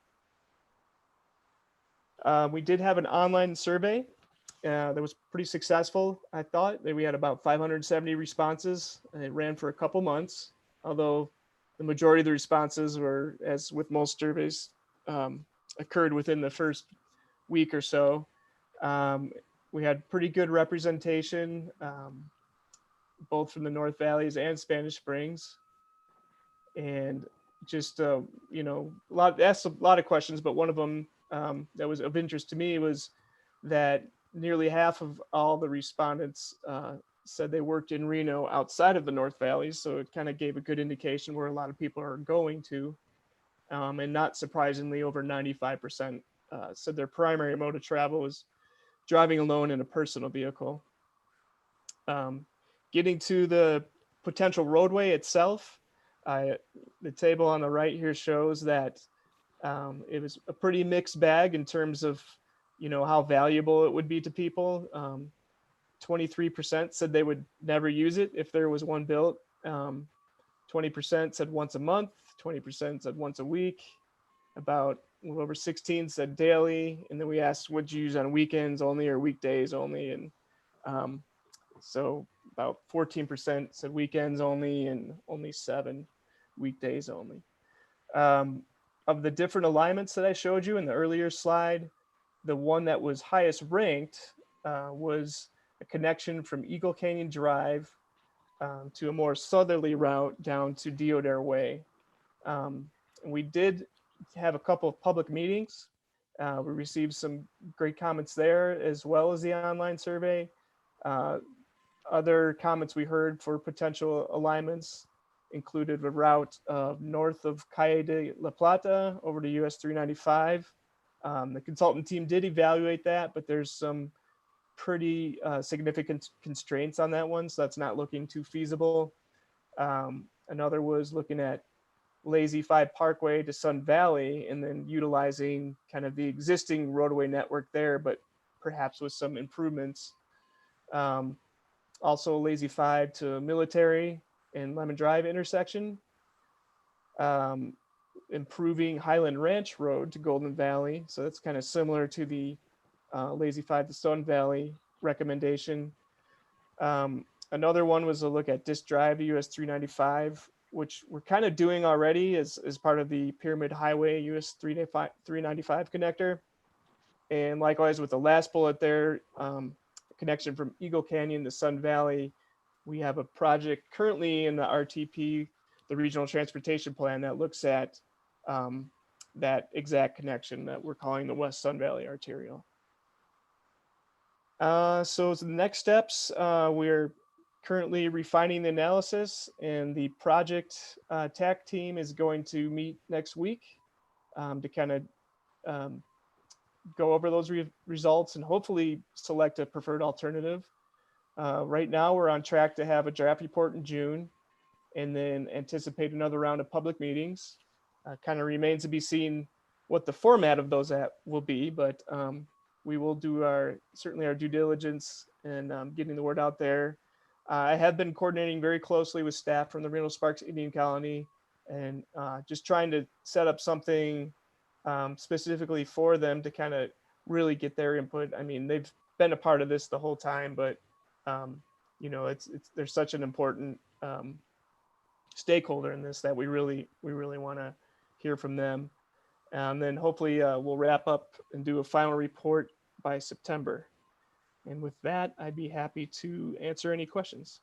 [SPEAKER 2] We did have an online survey that was pretty successful. I thought that we had about 570 responses, and it ran for a couple months, although the majority of the responses were, as with most surveys, occurred within the first week or so. We had pretty good representation, both from the North Valleys and Spanish Springs. And just, asked a lot of questions, but one of them that was of interest to me was that nearly half of all the respondents said they worked in Reno outside of the North Valleys. So it kind of gave a good indication where a lot of people are going to. And not surprisingly, over 95% said their primary mode of travel was driving alone in a personal vehicle. Getting to the potential roadway itself, the table on the right here shows that it was a pretty mixed bag in terms of how valuable it would be to people. 23% said they would never use it if there was one built. 20% said once a month, 20% said once a week, about a little over 16 said daily. And then we asked, would you use on weekends only or weekdays only? And so about 14% said weekends only, and only 7 weekdays only. Of the different alignments that I showed you in the earlier slide, the one that was highest ranked was a connection from Eagle Canyon Drive to a more southerly route down to Deodare Way. And we did have a couple of public meetings. We received some great comments there, as well as the online survey. Other comments we heard for potential alignments included a route north of Calle de la Plata over to US 395. The consultant team did evaluate that, but there's some pretty significant constraints on that one, so that's not looking too feasible. Another was looking at Lazy 5 Parkway to Sun Valley, and then utilizing kind of the existing roadway network there, but perhaps with some improvements. Also Lazy 5 to Military and Lemon Drive intersection. Improving Highland Ranch Road to Golden Valley. So that's kind of similar to the Lazy 5 to Sun Valley recommendation. Another one was a look at Disc Drive to US 395, which we're kind of doing already as part of the Pyramid Highway US 395 connector. And likewise with the last bullet there, connection from Eagle Canyon to Sun Valley, we have a project currently in the RTP, the Regional Transportation Plan, that looks at that exact connection that we're calling the West Sun Valley Arterial. So the next steps, we're currently refining the analysis, and the project TAC team is going to meet next week to kind of go over those results and hopefully select a preferred alternative. Right now, we're on track to have a draft report in June. and then anticipate another round of public meetings. Kind of remains to be seen what the format of those will be, but we will do certainly our due diligence and getting the word out there. I have been coordinating very closely with staff from the Reno Sparks Indian Colony and just trying to set up something specifically for them to kind of really get their input. I mean, they've been a part of this the whole time, but you know, they're such an important stakeholder in this that we really want to hear from them. And then hopefully we'll wrap up and do a final report by September. And with that, I'd be happy to answer any questions.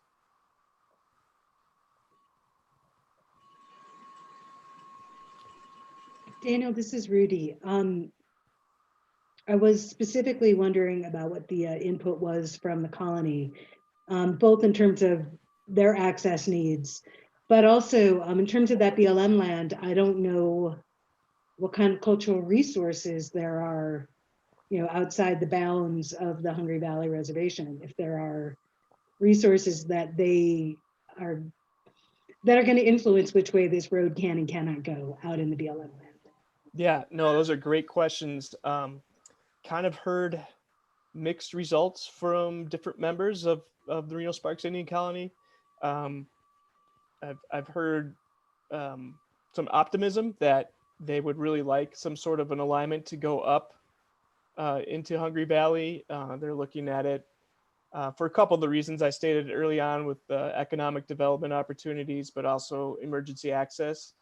[SPEAKER 6] Daniel, this is Rudy. I was specifically wondering about what the input was from the colony, both in terms of their access needs, but also in terms of that BLM land. I don't know what kind of cultural resources there are, you know, outside the bounds of the Hungry Valley Reservation. If there are resources that are going to influence which way this road can and cannot go out in the BLM land.
[SPEAKER 2] Yeah, no, those are great questions. Kind of heard mixed results from different members of the Reno Sparks Indian Colony. I've heard some optimism that they would really like some sort of an alignment to go up into Hungry Valley. They're looking at it for a couple of the reasons I stated early on with economic development opportunities, but also emergency access.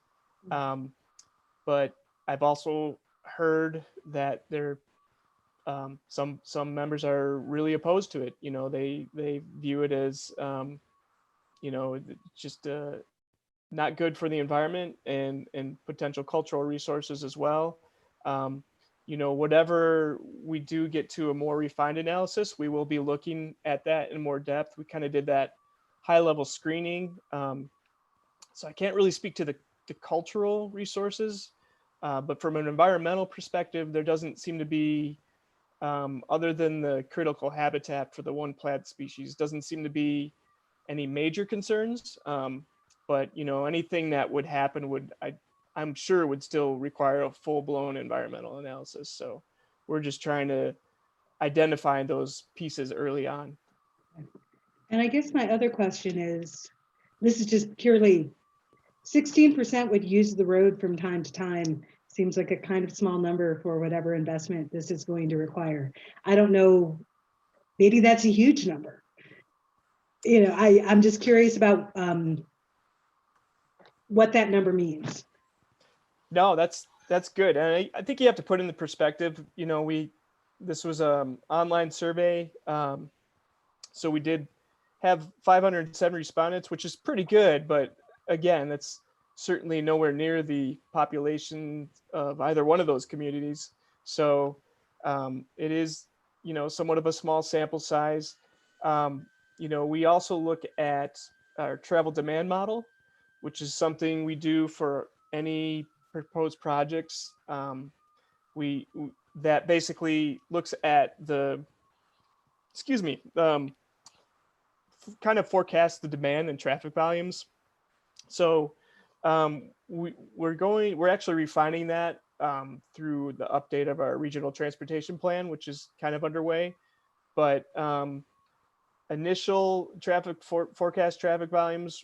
[SPEAKER 2] But I've also heard that some members are really opposed to it. You know, they view it as you know, just not good for the environment and potential cultural resources as well. You know, whatever we do get to a more refined analysis, we will be looking at that in more depth. We kind of did that high level screening. So I can't really speak to the cultural resources, but from an environmental perspective, there doesn't seem to be, other than the critical habitat for the one plant species, doesn't seem to be any major concerns. But you know, anything that would happen I'm sure would still require a full-blown environmental analysis. So we're just trying to identify those pieces early on.
[SPEAKER 6] And I guess my other question is, this is just purely 16% would use the road from time to time. Seems like a kind of small number for whatever investment this is going to require. I don't know, maybe that's a huge number. You know, I'm just curious about what that number means.
[SPEAKER 2] No, that's good. And I think you have to put in the perspective, you know, this was an online survey. So we did have 507 respondents, which is pretty good, but again, that's certainly nowhere near the population of either one of those communities. So it is, you know, somewhat of a small sample size. You know, we also look at our travel demand model, which is something we do for any proposed projects. That basically looks at kind of forecast the demand and traffic volumes. So we're actually refining that through the update of our regional transportation plan, which is kind of underway. But initial forecast traffic volumes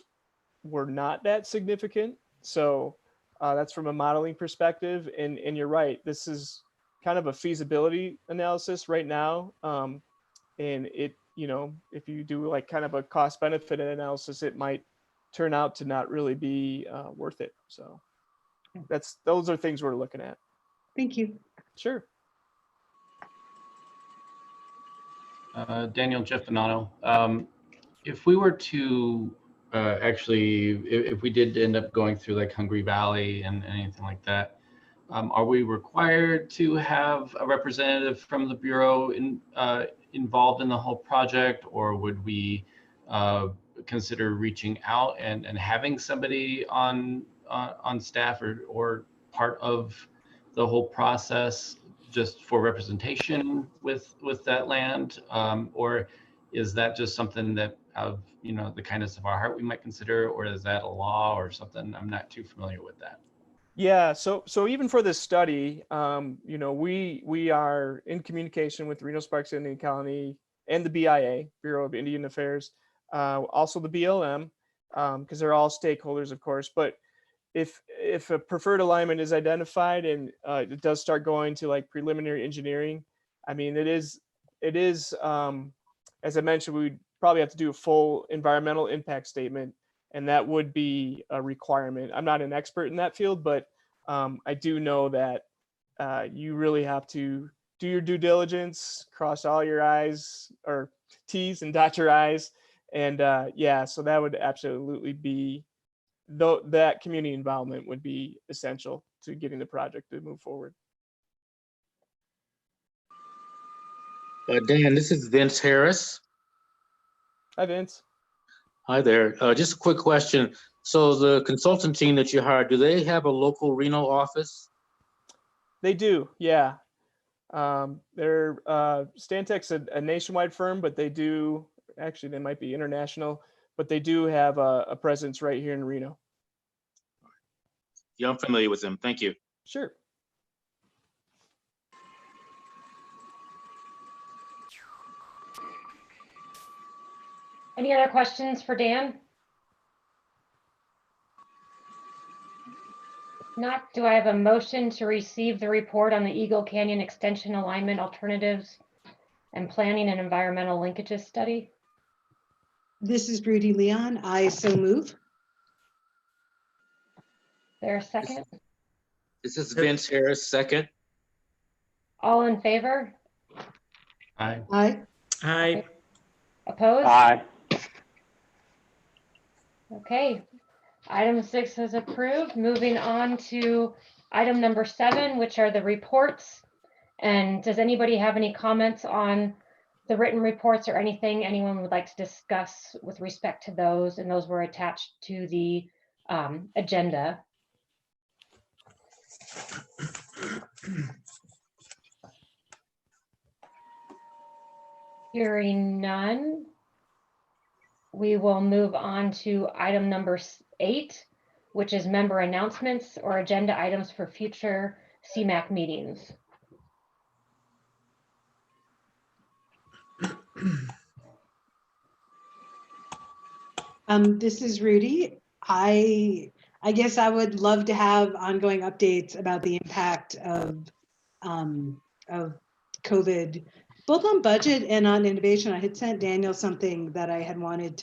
[SPEAKER 2] were not that significant. So that's from a modeling perspective. And you're right, this is kind of a feasibility analysis right now. And it, you know, if you do like kind of a cost benefit analysis, it might turn out to not really be worth it. So those are things we're looking at.
[SPEAKER 6] Thank you.
[SPEAKER 2] Sure.
[SPEAKER 7] Daniel, Jeff Bonanno. If we were to if we did end up going through like Hungry Valley and anything like that, are we required to have a representative from the Bureau involved in the whole project, or would we consider reaching out and having somebody on staff or part of the whole process just for representation with that land, or is that just something that of, the kindness of our heart we might consider, or is that a law or something? I'm not too familiar with that.
[SPEAKER 2] Yeah, so even for this study, we are in communication with Reno-Sparks Indian Colony and the BIA, Bureau of Indian Affairs, also the BLM, because they're all stakeholders, of course. But if a preferred alignment is identified and it does start going to like preliminary engineering, I mean, it is as I mentioned, we'd probably have to do a full environmental impact statement, and that would be a requirement. I'm not an expert in that field, but I do know that you really have to do your due diligence, cross all your I's or T's and dot your I's. And yeah, so that would absolutely be, that community involvement would be essential to getting the project to move forward.
[SPEAKER 9] Dan, this is Vince Harris.
[SPEAKER 2] Hi, Vince.
[SPEAKER 9] Hi there. Just a quick question. So the consultant team that you hired, do they have a local Reno office?
[SPEAKER 2] They do, yeah. They're Stantec's a nationwide firm, but they do, actually they might be international, but they do have a presence right here in Reno.
[SPEAKER 9] Yeah, I'm familiar with them. Thank you.
[SPEAKER 2] Sure.
[SPEAKER 3] Any other questions for Dan? If not, do I have a motion to receive the report on the Eagle Canyon Extension Alignment Alternatives and Planning and Environmental Linkages Study?
[SPEAKER 6] This is Rudy Leon. I so move.
[SPEAKER 3] There a second?
[SPEAKER 9] This is Vince Harris, second.
[SPEAKER 3] All in favor?
[SPEAKER 7] Aye.
[SPEAKER 6] Aye.
[SPEAKER 10] Aye.
[SPEAKER 3] Opposed?
[SPEAKER 5] Aye.
[SPEAKER 3] Okay, item 6 is approved. Moving on to item number 7, which are the reports. And does anybody have any comments on the written reports or anything anyone would like to discuss with respect to those? And those were attached to the agenda. Hearing none, we will move on to item number 8, which is member announcements or agenda items for future CMAC meetings.
[SPEAKER 6] This is Rudy. I guess I would love to have ongoing updates about the impact of COVID, both on budget and on innovation. I had sent Daniel something that I had wanted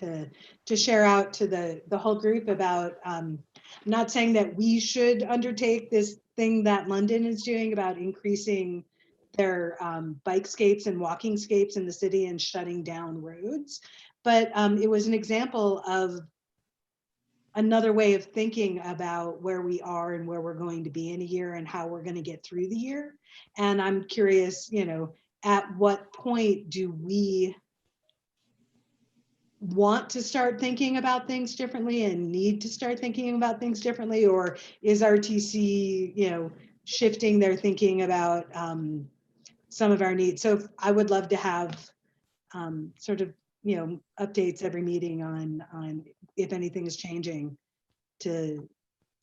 [SPEAKER 6] to share out to the whole group about, not saying that we should undertake this thing that London is doing about increasing their bike scapes and walking scapes in the city and shutting down roads. But it was an example of another way of thinking about where we are and where we're going to be in a year and how we're going to get through the year. And I'm curious, at what point do we want to start thinking about things differently and need to start thinking about things differently? Or is RTC, shifting their thinking about some of our needs? So I would love to have sort of, updates every meeting on if anything is changing to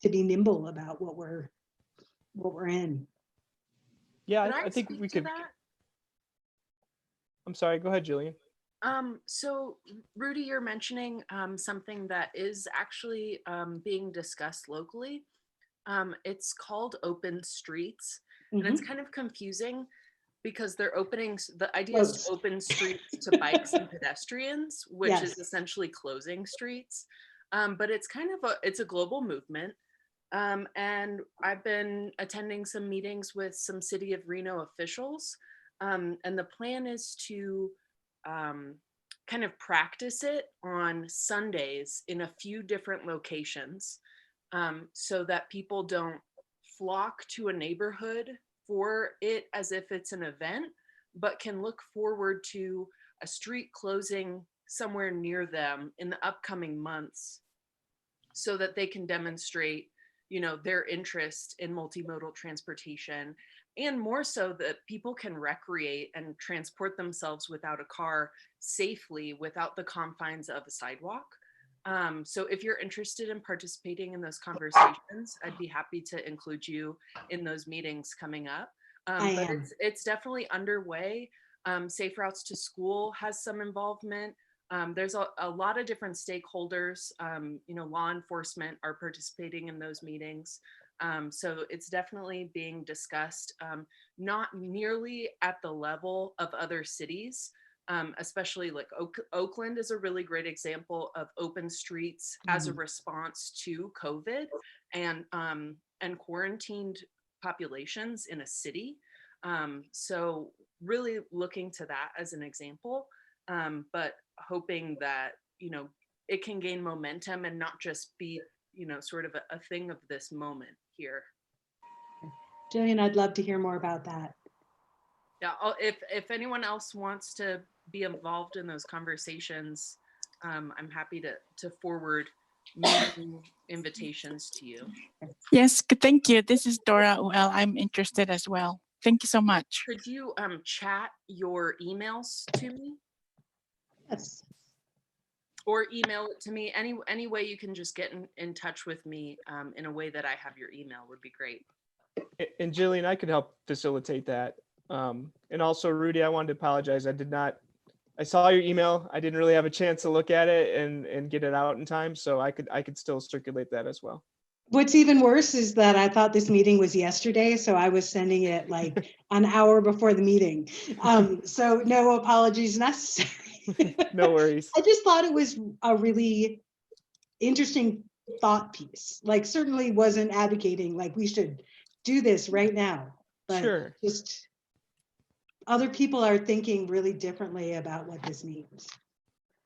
[SPEAKER 6] be nimble about what we're in.
[SPEAKER 2] Yeah, I think we could. I'm sorry, go ahead, Jillian.
[SPEAKER 13] So Rudy, you're mentioning something that is actually being discussed locally. It's called Open Streets, and it's kind of confusing because they're opening, the idea is to open streets to bikes and pedestrians, which is essentially closing streets. But it's kind of it's a global movement. And I've been attending some meetings with some City of Reno officials. And the plan is to kind of practice it on Sundays in a few different locations, so that people don't flock to a neighborhood for it as if it's an event, but can look forward to a street closing somewhere near them in the upcoming months so that they can demonstrate, their interest in multimodal transportation and more so that people can recreate and transport themselves without a car safely without the confines of a sidewalk. So if you're interested in participating in those conversations, I'd be happy to include you in those meetings coming up. But it's definitely underway. Safe Routes to School has some involvement. There's a lot of different stakeholders, law enforcement are participating in those meetings. So it's definitely being discussed, not nearly at the level of other cities, especially like Oakland is a really great example of open streets as a response to COVID and quarantined populations in a city. So really looking to that as an example, but hoping that, it can gain momentum and not just be, sort of a thing of this moment here.
[SPEAKER 6] Jillian, I'd love to hear more about that.
[SPEAKER 13] Yeah, if anyone else wants to be involved in those conversations, I'm happy to forward meeting invitations to you.
[SPEAKER 14] Yes, thank you. This is Dora. Well, I'm interested as well. Thank you so much.
[SPEAKER 13] Could you chat your emails to me?
[SPEAKER 6] Yes.
[SPEAKER 13] Or email it to me. Any way you can just get in touch with me in a way that I have your email would be great.
[SPEAKER 2] And Jillian, I could help facilitate that. And also, Rudy, I wanted to apologize. I saw your email. I didn't really have a chance to look at it and get it out in time. So I could still circulate that as well.
[SPEAKER 6] What's even worse is that I thought this meeting was yesterday, so I was sending it like an hour before the meeting. So no apologies necessary.
[SPEAKER 2] No worries.
[SPEAKER 6] I just thought it was a really interesting thought piece. Like, certainly wasn't advocating like we should do this right now, but
[SPEAKER 2] Sure.
[SPEAKER 6] Just other people are thinking really differently about what this means.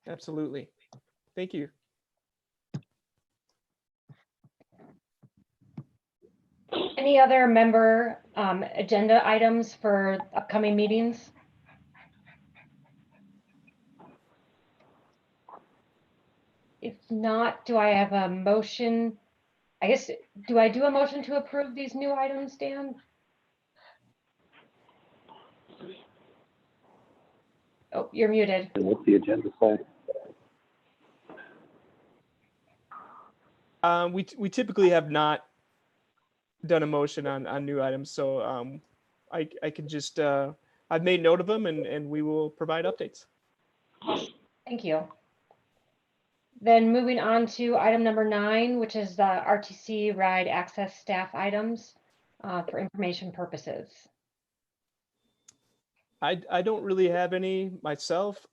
[SPEAKER 2] Absolutely. Thank you.
[SPEAKER 3] Any other member agenda items for upcoming meetings? If not, do I have a motion? I guess, do I do a motion to approve these new items, Dan? Oh, you're muted.
[SPEAKER 5] And what's the agenda say?
[SPEAKER 2] We typically have not done a motion on new items, so I can just I've made note of them and we will provide updates.
[SPEAKER 3] Thank you. Then moving on to item number 9, which is the RTC ride access staff items for information purposes.
[SPEAKER 2] I don't really have any myself.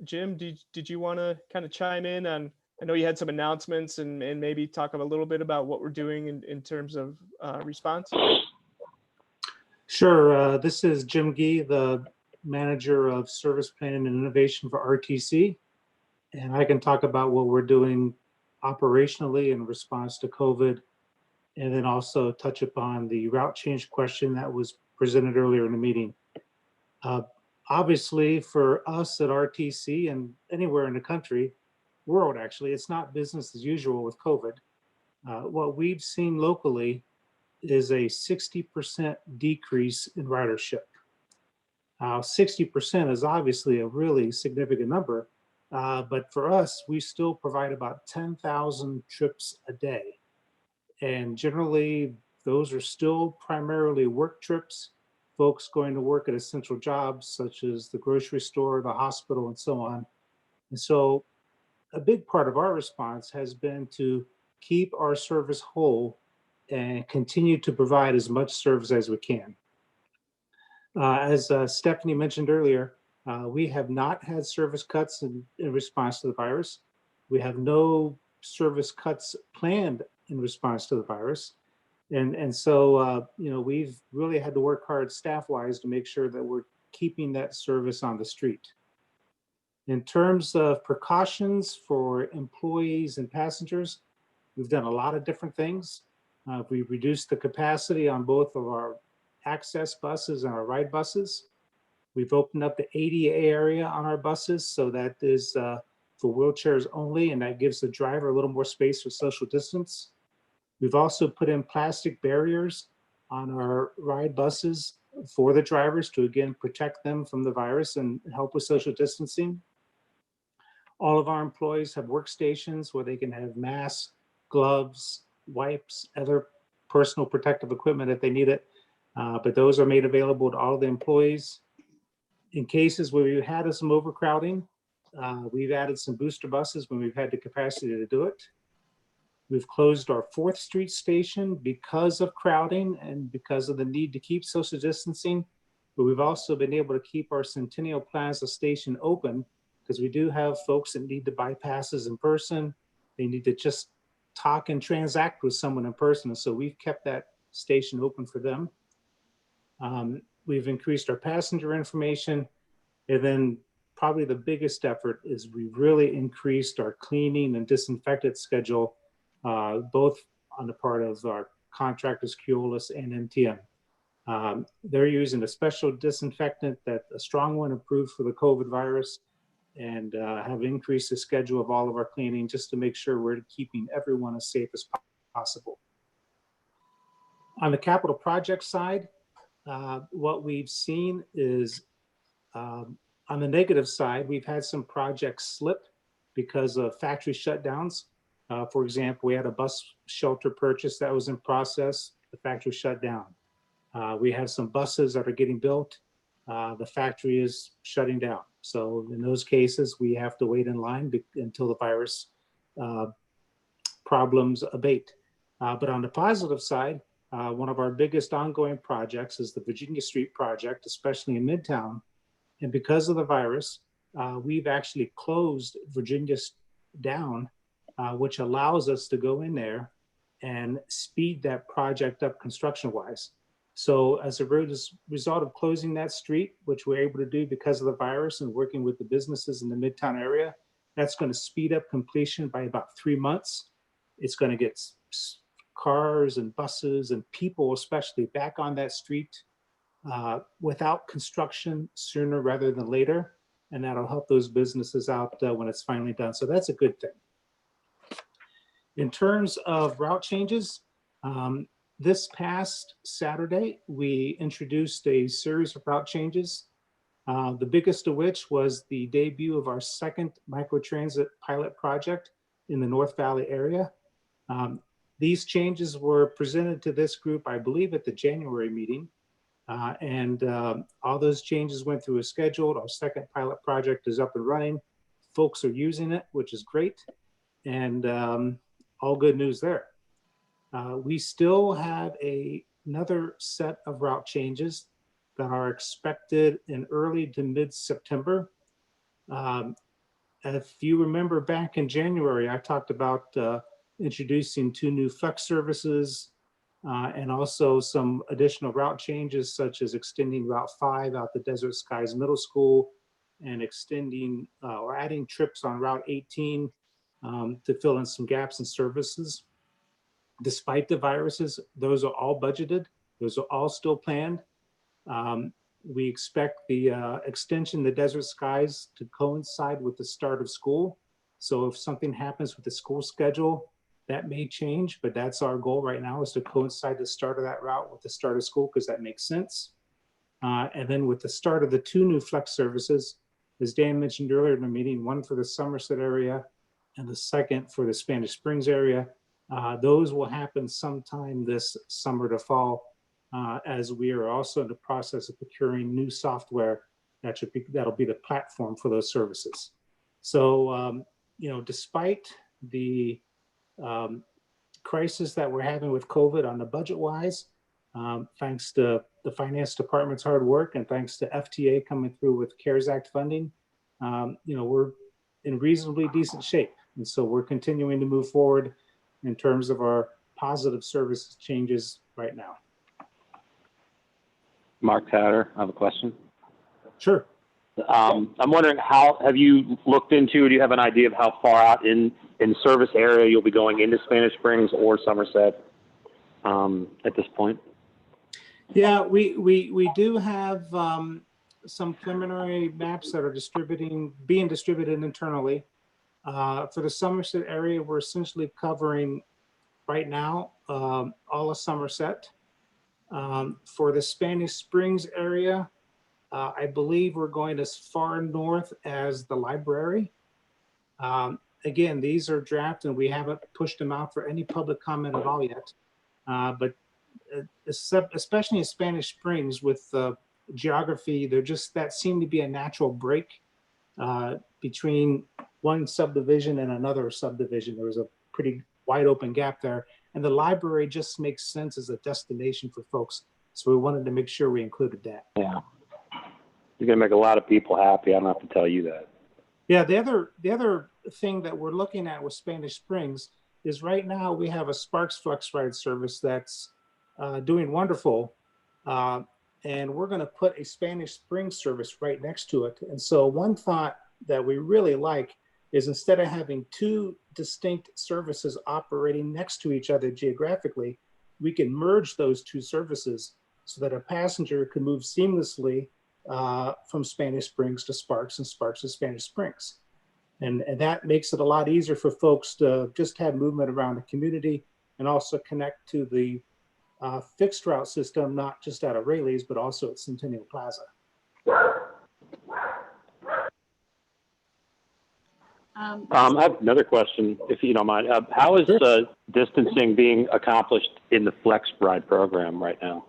[SPEAKER 2] Jim, did you want to kind of chime in on? I know you had some announcements and maybe talk a little bit about what we're doing in terms of response.
[SPEAKER 15] Sure. This is Jim Gee, the manager of service planning and innovation for RTC. And I can talk about what we're doing operationally in response to COVID, and then also touch upon the route change question that was presented earlier in the meeting. Obviously, for us at RTC and anywhere in the world actually, it's not business as usual with COVID. What we've seen locally is a 60% decrease in ridership. 60% is obviously a really significant number, but for us, we still provide about 10,000 trips a day. And generally, those are still primarily work trips, folks going to work at essential jobs such as the grocery store, the hospital, and so on. And so a big part of our response has been to keep our service whole and continue to provide as much service as we can. As Stephanie mentioned earlier, we have not had service cuts in response to the virus. We have no service cuts planned in response to the virus. And so, we've really had to work hard staff-wise to make sure that we're keeping that service on the street. In terms of precautions for employees and passengers, we've done a lot of different things. We've reduced the capacity on both of our access buses and our ride buses. We've opened up the ADA area on our buses, so that is for wheelchairs only, and that gives the driver a little more space for social distance. We've also put in plastic barriers on our ride buses for the drivers to, again, protect them from the virus and help with social distancing. All of our employees have workstations where they can have masks, gloves, wipes, other personal protective equipment if they need it. But those are made available to all the employees. In cases where we've had some overcrowding, we've added some booster buses when we've had the capacity to do it. We've closed our 4th Street station because of crowding and because of the need to keep social distancing. But we've also been able to keep our Centennial Plaza station open because we do have folks that need to buy passes in person. They need to just talk and transact with someone in person. And so we've kept that station open for them. We've increased our passenger information. And then probably the biggest effort is we really increased our cleaning and disinfectant schedule, both on the part of our contractors, Keolis and MTM. They're using a special disinfectant, that a strong one approved for the COVID virus, and have increased the schedule of all of our cleaning just to make sure we're keeping everyone as safe as possible. On the capital project side, what we've seen is on the negative side, we've had some projects slip because of factory shutdowns. For example, we had a bus shelter purchase that was in process. The factory shut down. We have some buses that are getting built. The factory is shutting down. So in those cases, we have to wait in line until the virus problems abate. But on the positive side, one of our biggest ongoing projects is the Virginia Street project, especially in Midtown. And because of the virus, we've actually closed Virginia down, which allows us to go in there and speed that project up construction-wise. So as a result of closing that street, which we're able to do because of the virus and working with the businesses in the Midtown area, that's going to speed up completion by about 3 months. It's going to get cars and buses and people especially back on that street without construction sooner rather than later. And that'll help those businesses out when it's finally done. So that's a good thing. In terms of route changes, this past Saturday, we introduced a series of route changes, the biggest of which was the debut of our 2nd microtransit pilot project in the North Valley area. These changes were presented to this group, I believe, at the January meeting. All those changes went through as scheduled. Our 2nd pilot project is up and running. Folks are using it, which is great. And all good news there. We still have another set of route changes that are expected in early to mid-September. If you remember back in January, I talked about introducing 2 new flex services and also some additional route changes, such as extending Route 5 out the Desert Skies Middle School and extending or adding trips on Route 18 to fill in some gaps in services. Despite the viruses, those are all budgeted. Those are all still planned. We expect the extension, the Desert Skies, to coincide with the start of school. So if something happens with the school schedule, that may change, but that's our goal right now, is to coincide the start of that route with the start of school, because that makes sense. And then with the start of the 2 new flex services, as Dan mentioned earlier in the meeting, one for the Somerset area and the 2nd for the Spanish Springs area. Those will happen sometime this summer to fall, as we are also in the process of procuring new software that'll be the platform for those services. So, despite the crisis that we're having with COVID on the budget-wise, thanks to the finance department's hard work and thanks to FTA coming through with CARES Act funding, we're in reasonably decent shape. And so we're continuing to move forward in terms of our positive service changes right now.
[SPEAKER 5] Mark Tatter, I have a question.
[SPEAKER 15] Sure.
[SPEAKER 5] I'm wondering, how have you looked into, do you have an idea of how far out in service area you'll be going into Spanish Springs or Somerset at this point?
[SPEAKER 15] Yeah, we do have some preliminary maps that are being distributed internally. For the Somerset area, we're essentially covering right now all of Somerset. For the Spanish Springs area, I believe we're going as far north as the library. Again, these are draft and we haven't pushed them out for any public comment at all yet. But especially in Spanish Springs with geography, that seemed to be a natural break between one subdivision and another subdivision. There was a pretty wide open gap there. And the library just makes sense as a destination for folks. So we wanted to make sure we included that.
[SPEAKER 5] Yeah. You're gonna make a lot of people happy. I don't have to tell you that.
[SPEAKER 15] Yeah, the other thing that we're looking at with Spanish Springs is right now we have a Sparks Flex Ride service that's doing wonderful. And we're gonna put a Spanish Springs service right next to it. And so one thought that we really like is instead of having two distinct services operating next to each other geographically, we can merge those two services so that a passenger can move seamlessly from Spanish Springs to Sparks and Sparks to Spanish Springs. And that makes it a lot easier for folks to just have movement around the community and also connect to the fixed route system, not just out of Rayleigh's, but also at Centennial Plaza.
[SPEAKER 5] I have another question, if you don't mind. How is distancing being accomplished in the Flex Ride program right now?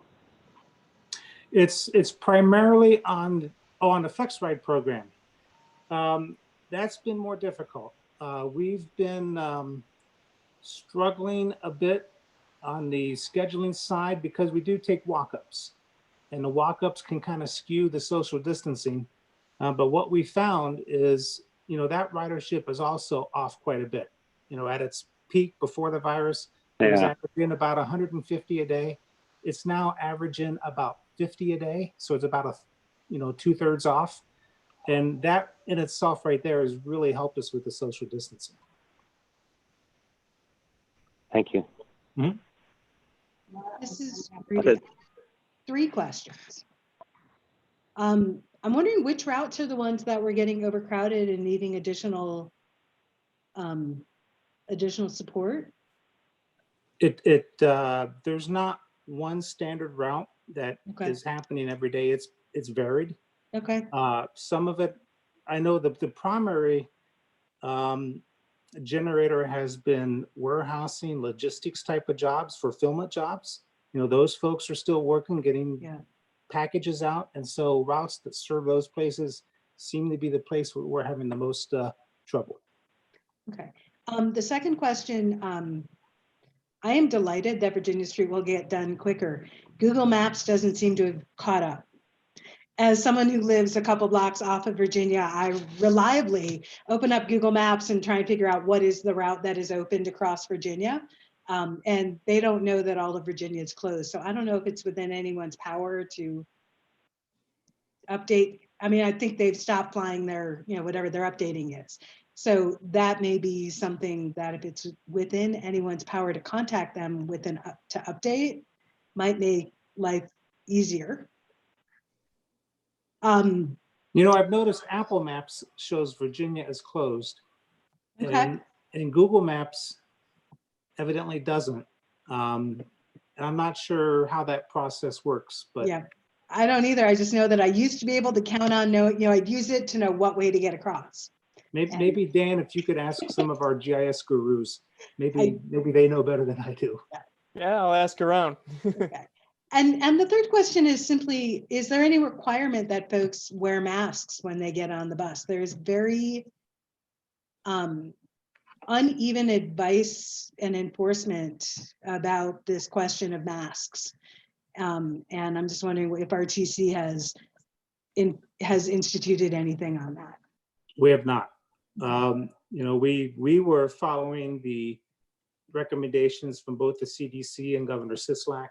[SPEAKER 15] It's primarily on the Flex Ride program. That's been more difficult. We've been struggling a bit on the scheduling side because we do take walk-ups, and the walk-ups can kind of skew the social distancing. But what we found is, that ridership is also off quite a bit. At its peak before the virus, it was averaging about 150 a day. It's now averaging about 50 a day. So it's about 2/3 off. And that in itself right there has really helped us with the social distancing.
[SPEAKER 5] Thank you.
[SPEAKER 15] Mm-hmm.
[SPEAKER 6] This is three questions. I'm wondering which routes are the ones that were getting overcrowded and needing additional support?
[SPEAKER 15] There's not one standard route that is happening every day. It's varied.
[SPEAKER 6] Okay.
[SPEAKER 15] Some of it, I know the primary generator has been warehousing, logistics type of jobs, fulfillment jobs. Those folks are still working, getting packages out. And so routes that serve those places seem to be the place where we're having the most trouble.
[SPEAKER 6] Okay. The second question, I am delighted that Virginia Street will get done quicker. Google Maps doesn't seem to have caught up. As someone who lives a couple blocks off of Virginia, I reliably open up Google Maps and try and figure out what is the route that is open to cross Virginia. And they don't know that all of Virginia is closed. So I don't know if it's within anyone's power to update. I mean, I think they've stopped flying their, whatever their updating is. So that may be something that if it's within anyone's power to contact them to update, might make life easier.
[SPEAKER 15] I've noticed Apple Maps shows Virginia as closed.
[SPEAKER 6] Okay.
[SPEAKER 15] And Google Maps evidently doesn't. And I'm not sure how that process works, but
[SPEAKER 6] yeah, I don't either. I just know that I used to be able to count on I'd use it to know what way to get across.
[SPEAKER 15] Maybe Dan, if you could ask some of our GIS gurus, maybe they know better than I do.
[SPEAKER 2] Yeah, I'll ask around.
[SPEAKER 6] Okay. And the third question is simply, is there any requirement that folks wear masks when they get on the bus? There's very uneven advice and enforcement about this question of masks. And I'm just wondering if RTC has instituted anything on that.
[SPEAKER 15] We have not. We were following the recommendations from both the CDC and Governor Sisolak.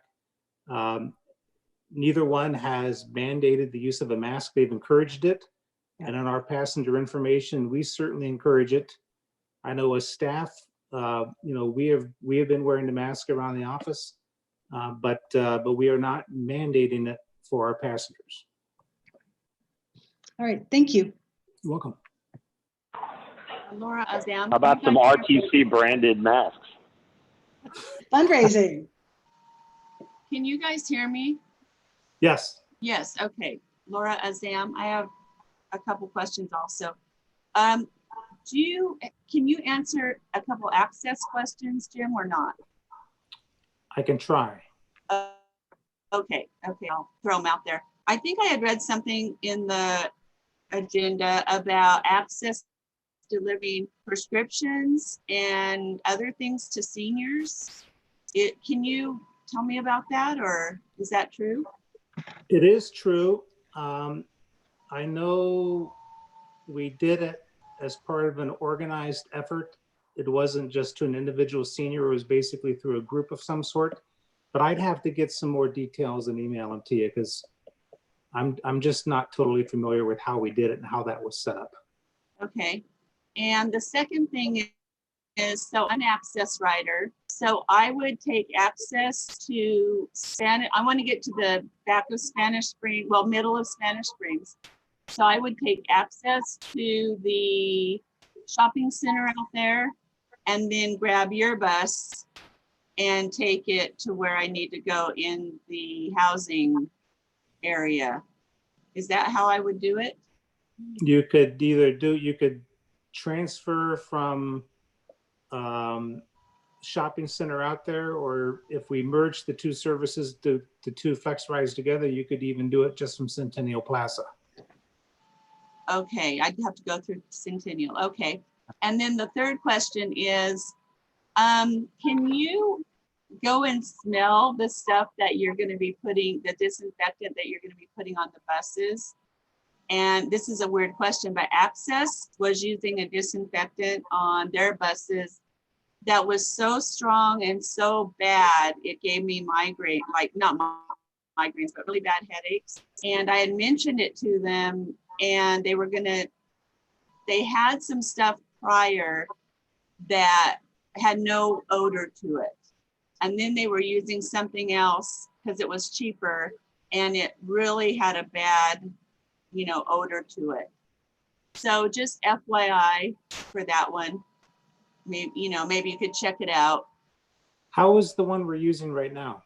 [SPEAKER 15] Neither one has mandated the use of a mask. They've encouraged it. And on our passenger information, we certainly encourage it. I know as staff, we have been wearing the mask around the office, but we are not mandating it for our passengers.
[SPEAKER 6] All right, thank you.
[SPEAKER 15] You're welcome.
[SPEAKER 10] Laura Azam.
[SPEAKER 5] How about some RTC branded masks?
[SPEAKER 6] Fundraising.
[SPEAKER 16] Can you guys hear me?
[SPEAKER 15] Yes.
[SPEAKER 16] Yes, okay. Laura Azam, I have a couple questions also. Can you answer a couple access questions, Jim, or not?
[SPEAKER 15] I can try.
[SPEAKER 16] Okay, I'll throw them out there. I think I had read something in the agenda about access delivering prescriptions and other things to seniors. Can you tell me about that, or is that true?
[SPEAKER 15] It is true. I know we did it as part of an organized effort. It wasn't just to an individual senior, it was basically through a group of some sort. But I'd have to get some more details and email them to you because I'm just not totally familiar with how we did it and how that was set up.
[SPEAKER 16] Okay. And the second thing is, so I'm an access writer. So I would take access to Spanish. I want to get to the back of Spanish Springs, well, middle of Spanish Springs. So I would take access to the shopping center out there and then grab your bus and take it to where I need to go in the housing area. Is that how I would do it?
[SPEAKER 15] You could you could transfer from shopping center out there, or if we merge the two services, the two flex rides together, you could even do it just from Centennial Plaza.
[SPEAKER 16] Okay, I'd have to go through Centennial. Okay. And then the third question is, can you go and smell the stuff that you're going to be putting, the disinfectant that you're going to be putting on the buses? And this is a weird question, but Access was using a disinfectant on their buses that was so strong and so bad, it gave me migraine, like not migraines, but really bad headaches. And I had mentioned it to them, and they were they had some stuff prior that had no odor to it. And then they were using something else because it was cheaper, and it really had a bad, odor to it. So just FYI for that one. Maybe, maybe you could check it out.
[SPEAKER 15] How is the one we're using right now?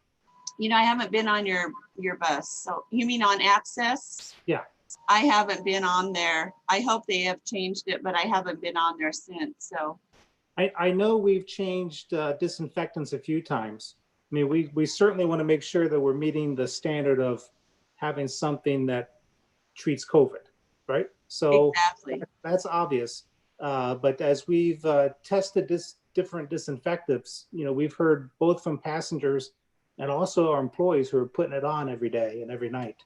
[SPEAKER 16] I haven't been on your bus. So you mean on Access?
[SPEAKER 15] Yeah.
[SPEAKER 16] I haven't been on there. I hope they have changed it, but I haven't been on there since. So
[SPEAKER 15] I know we've changed disinfectants a few times. I mean, we certainly want to make sure that we're meeting the standard of having something that treats COVID, right? So
[SPEAKER 16] exactly.
[SPEAKER 15] That's obvious. But as we've tested different disinfectants, we've heard both from passengers and also our employees who are putting it on every day and every night.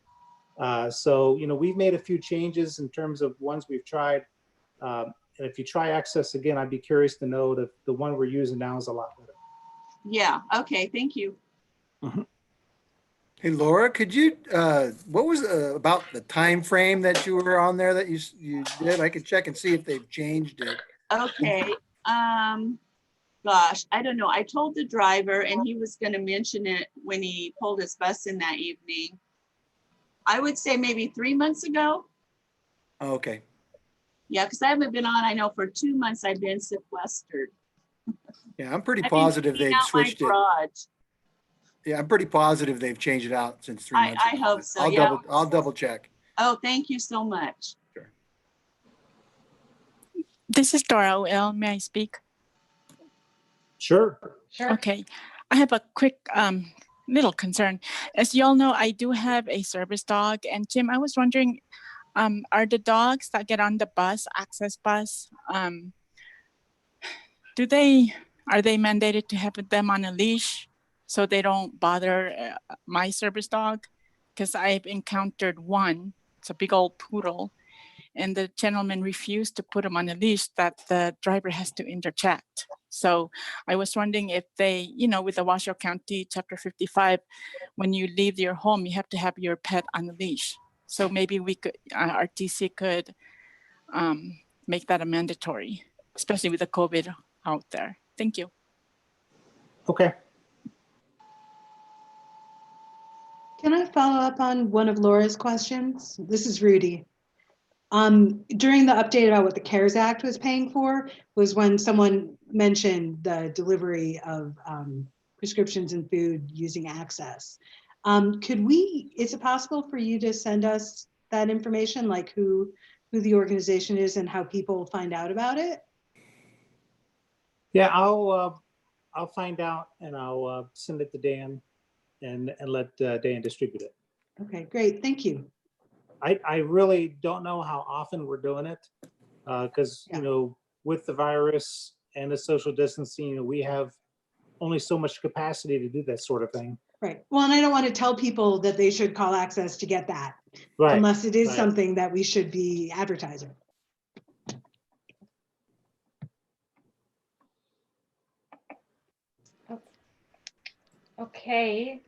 [SPEAKER 15] So we've made a few changes in terms of ones we've tried. And if you try Access again, I'd be curious to know that the one we're using now is a lot better.
[SPEAKER 16] Yeah. Okay. Thank you.
[SPEAKER 15] Mm-hmm.
[SPEAKER 17] Hey, Laura, could you, what was about the time frame that you were on there that you did? I could check and see if they've changed it.
[SPEAKER 16] Okay. Gosh, I don't know. I told the driver, and he was going to mention it when he pulled his bus in that evening. I would say maybe 3 months ago.
[SPEAKER 17] Oh, okay.
[SPEAKER 16] Yeah, because I haven't been on, I know for 2 months I've been sequestered.
[SPEAKER 17] Yeah, I'm pretty positive they've switched it. Yeah, I'm pretty positive they've changed it out since 3 months ago.
[SPEAKER 16] I hope so.
[SPEAKER 17] I'll double check.
[SPEAKER 16] Oh, thank you so much.
[SPEAKER 17] Sure.
[SPEAKER 14] This is Dora OL. May I speak?
[SPEAKER 15] Sure.
[SPEAKER 14] Okay. I have a quick little concern. As you all know, I do have a service dog. And Jim, I was wondering, are the dogs that get on the bus, Access bus, are they mandated to have them on a leash so they don't bother my service dog? Because I've encountered one, it's a big old poodle, and the gentleman refused to put him on a leash that the driver has to interject. So I was wondering if they, with the Washoe County Chapter 55, when you leave your home, you have to have your pet on a leash. So maybe we could, RTC could make that a mandatory, especially with the COVID out there. Thank you.
[SPEAKER 15] Okay.
[SPEAKER 6] Can I follow up on one of Laura's questions? This is Rudy. During the update about what the CARES Act was paying for was when someone mentioned the delivery of prescriptions and food using Access. Is it possible for you to send us that information, like who the organization is and how people find out about it?
[SPEAKER 15] Yeah, I'll find out and I'll send it to Dan and let Dan distribute it.
[SPEAKER 6] Okay, great. Thank you.
[SPEAKER 15] I really don't know how often we're doing it because, you know, with the virus and the social distancing, you know, we have only so much capacity to do that sort of thing.
[SPEAKER 6] Right. Well, and I don't want to tell people that they should call Access to get that,
[SPEAKER 15] Right.
[SPEAKER 6] unless it is
[SPEAKER 15] Right.
[SPEAKER 6] something that we should be advertising.
[SPEAKER 3] Okay,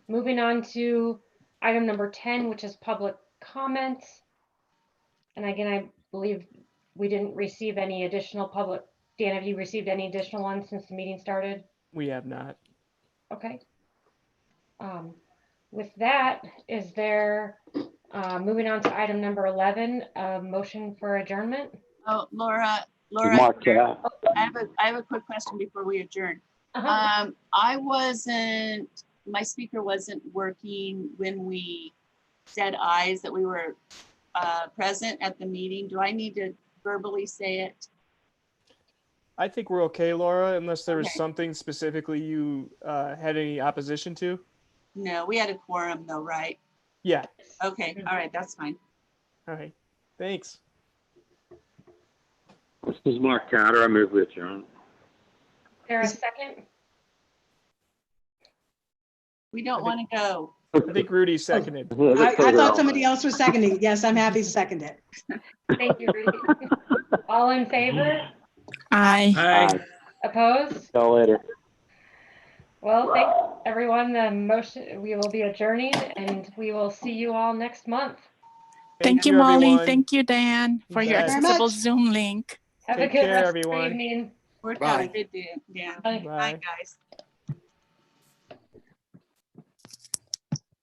[SPEAKER 3] moving on to item number 10, which is public comments. And again, I believe we didn't receive any additional public. Dan, have you received any additional ones since the meeting started?
[SPEAKER 2] We have not.
[SPEAKER 3] Okay. With that, is there, moving on to item number 11, a motion for adjournment?
[SPEAKER 16] Oh, Laura,
[SPEAKER 5] Mark,
[SPEAKER 16] I have a quick question before we adjourn. My speaker wasn't working when we said ayes that we were present at the meeting. Do I need to verbally say it?
[SPEAKER 2] I think we're okay, Laura, unless there was
[SPEAKER 16] Okay.
[SPEAKER 2] something specifically you had any opposition to.
[SPEAKER 16] No, we had a quorum though, right?
[SPEAKER 2] Yeah.
[SPEAKER 16] Okay, all right, that's fine.
[SPEAKER 2] All right. Thanks.
[SPEAKER 5] This is Mark Cotter. I move with John.
[SPEAKER 3] Is there a second?
[SPEAKER 16] We don't want to go.
[SPEAKER 2] I think Rudy seconded.
[SPEAKER 6] I thought somebody else was seconding. Yes, I'm happy to second it.
[SPEAKER 3] Thank you, Rudy. All in favor?
[SPEAKER 14] Aye.
[SPEAKER 3] Opposed?
[SPEAKER 5] See y'all later.
[SPEAKER 3] Well, thanks everyone. The motion, we will be adjourning and we will see you all next month.
[SPEAKER 14] Thank you, Molly.
[SPEAKER 2] everyone.
[SPEAKER 14] Thank you, Dan, for your
[SPEAKER 2] Thank you very
[SPEAKER 14] accessible
[SPEAKER 6] much.
[SPEAKER 14] Zoom link.
[SPEAKER 3] Have
[SPEAKER 2] Take
[SPEAKER 3] a good
[SPEAKER 2] care,
[SPEAKER 3] rest of
[SPEAKER 2] everyone.
[SPEAKER 3] your evening.
[SPEAKER 16] Worked
[SPEAKER 17] Bye.
[SPEAKER 16] out good, Dan.
[SPEAKER 3] Bye.
[SPEAKER 16] Bye, guys.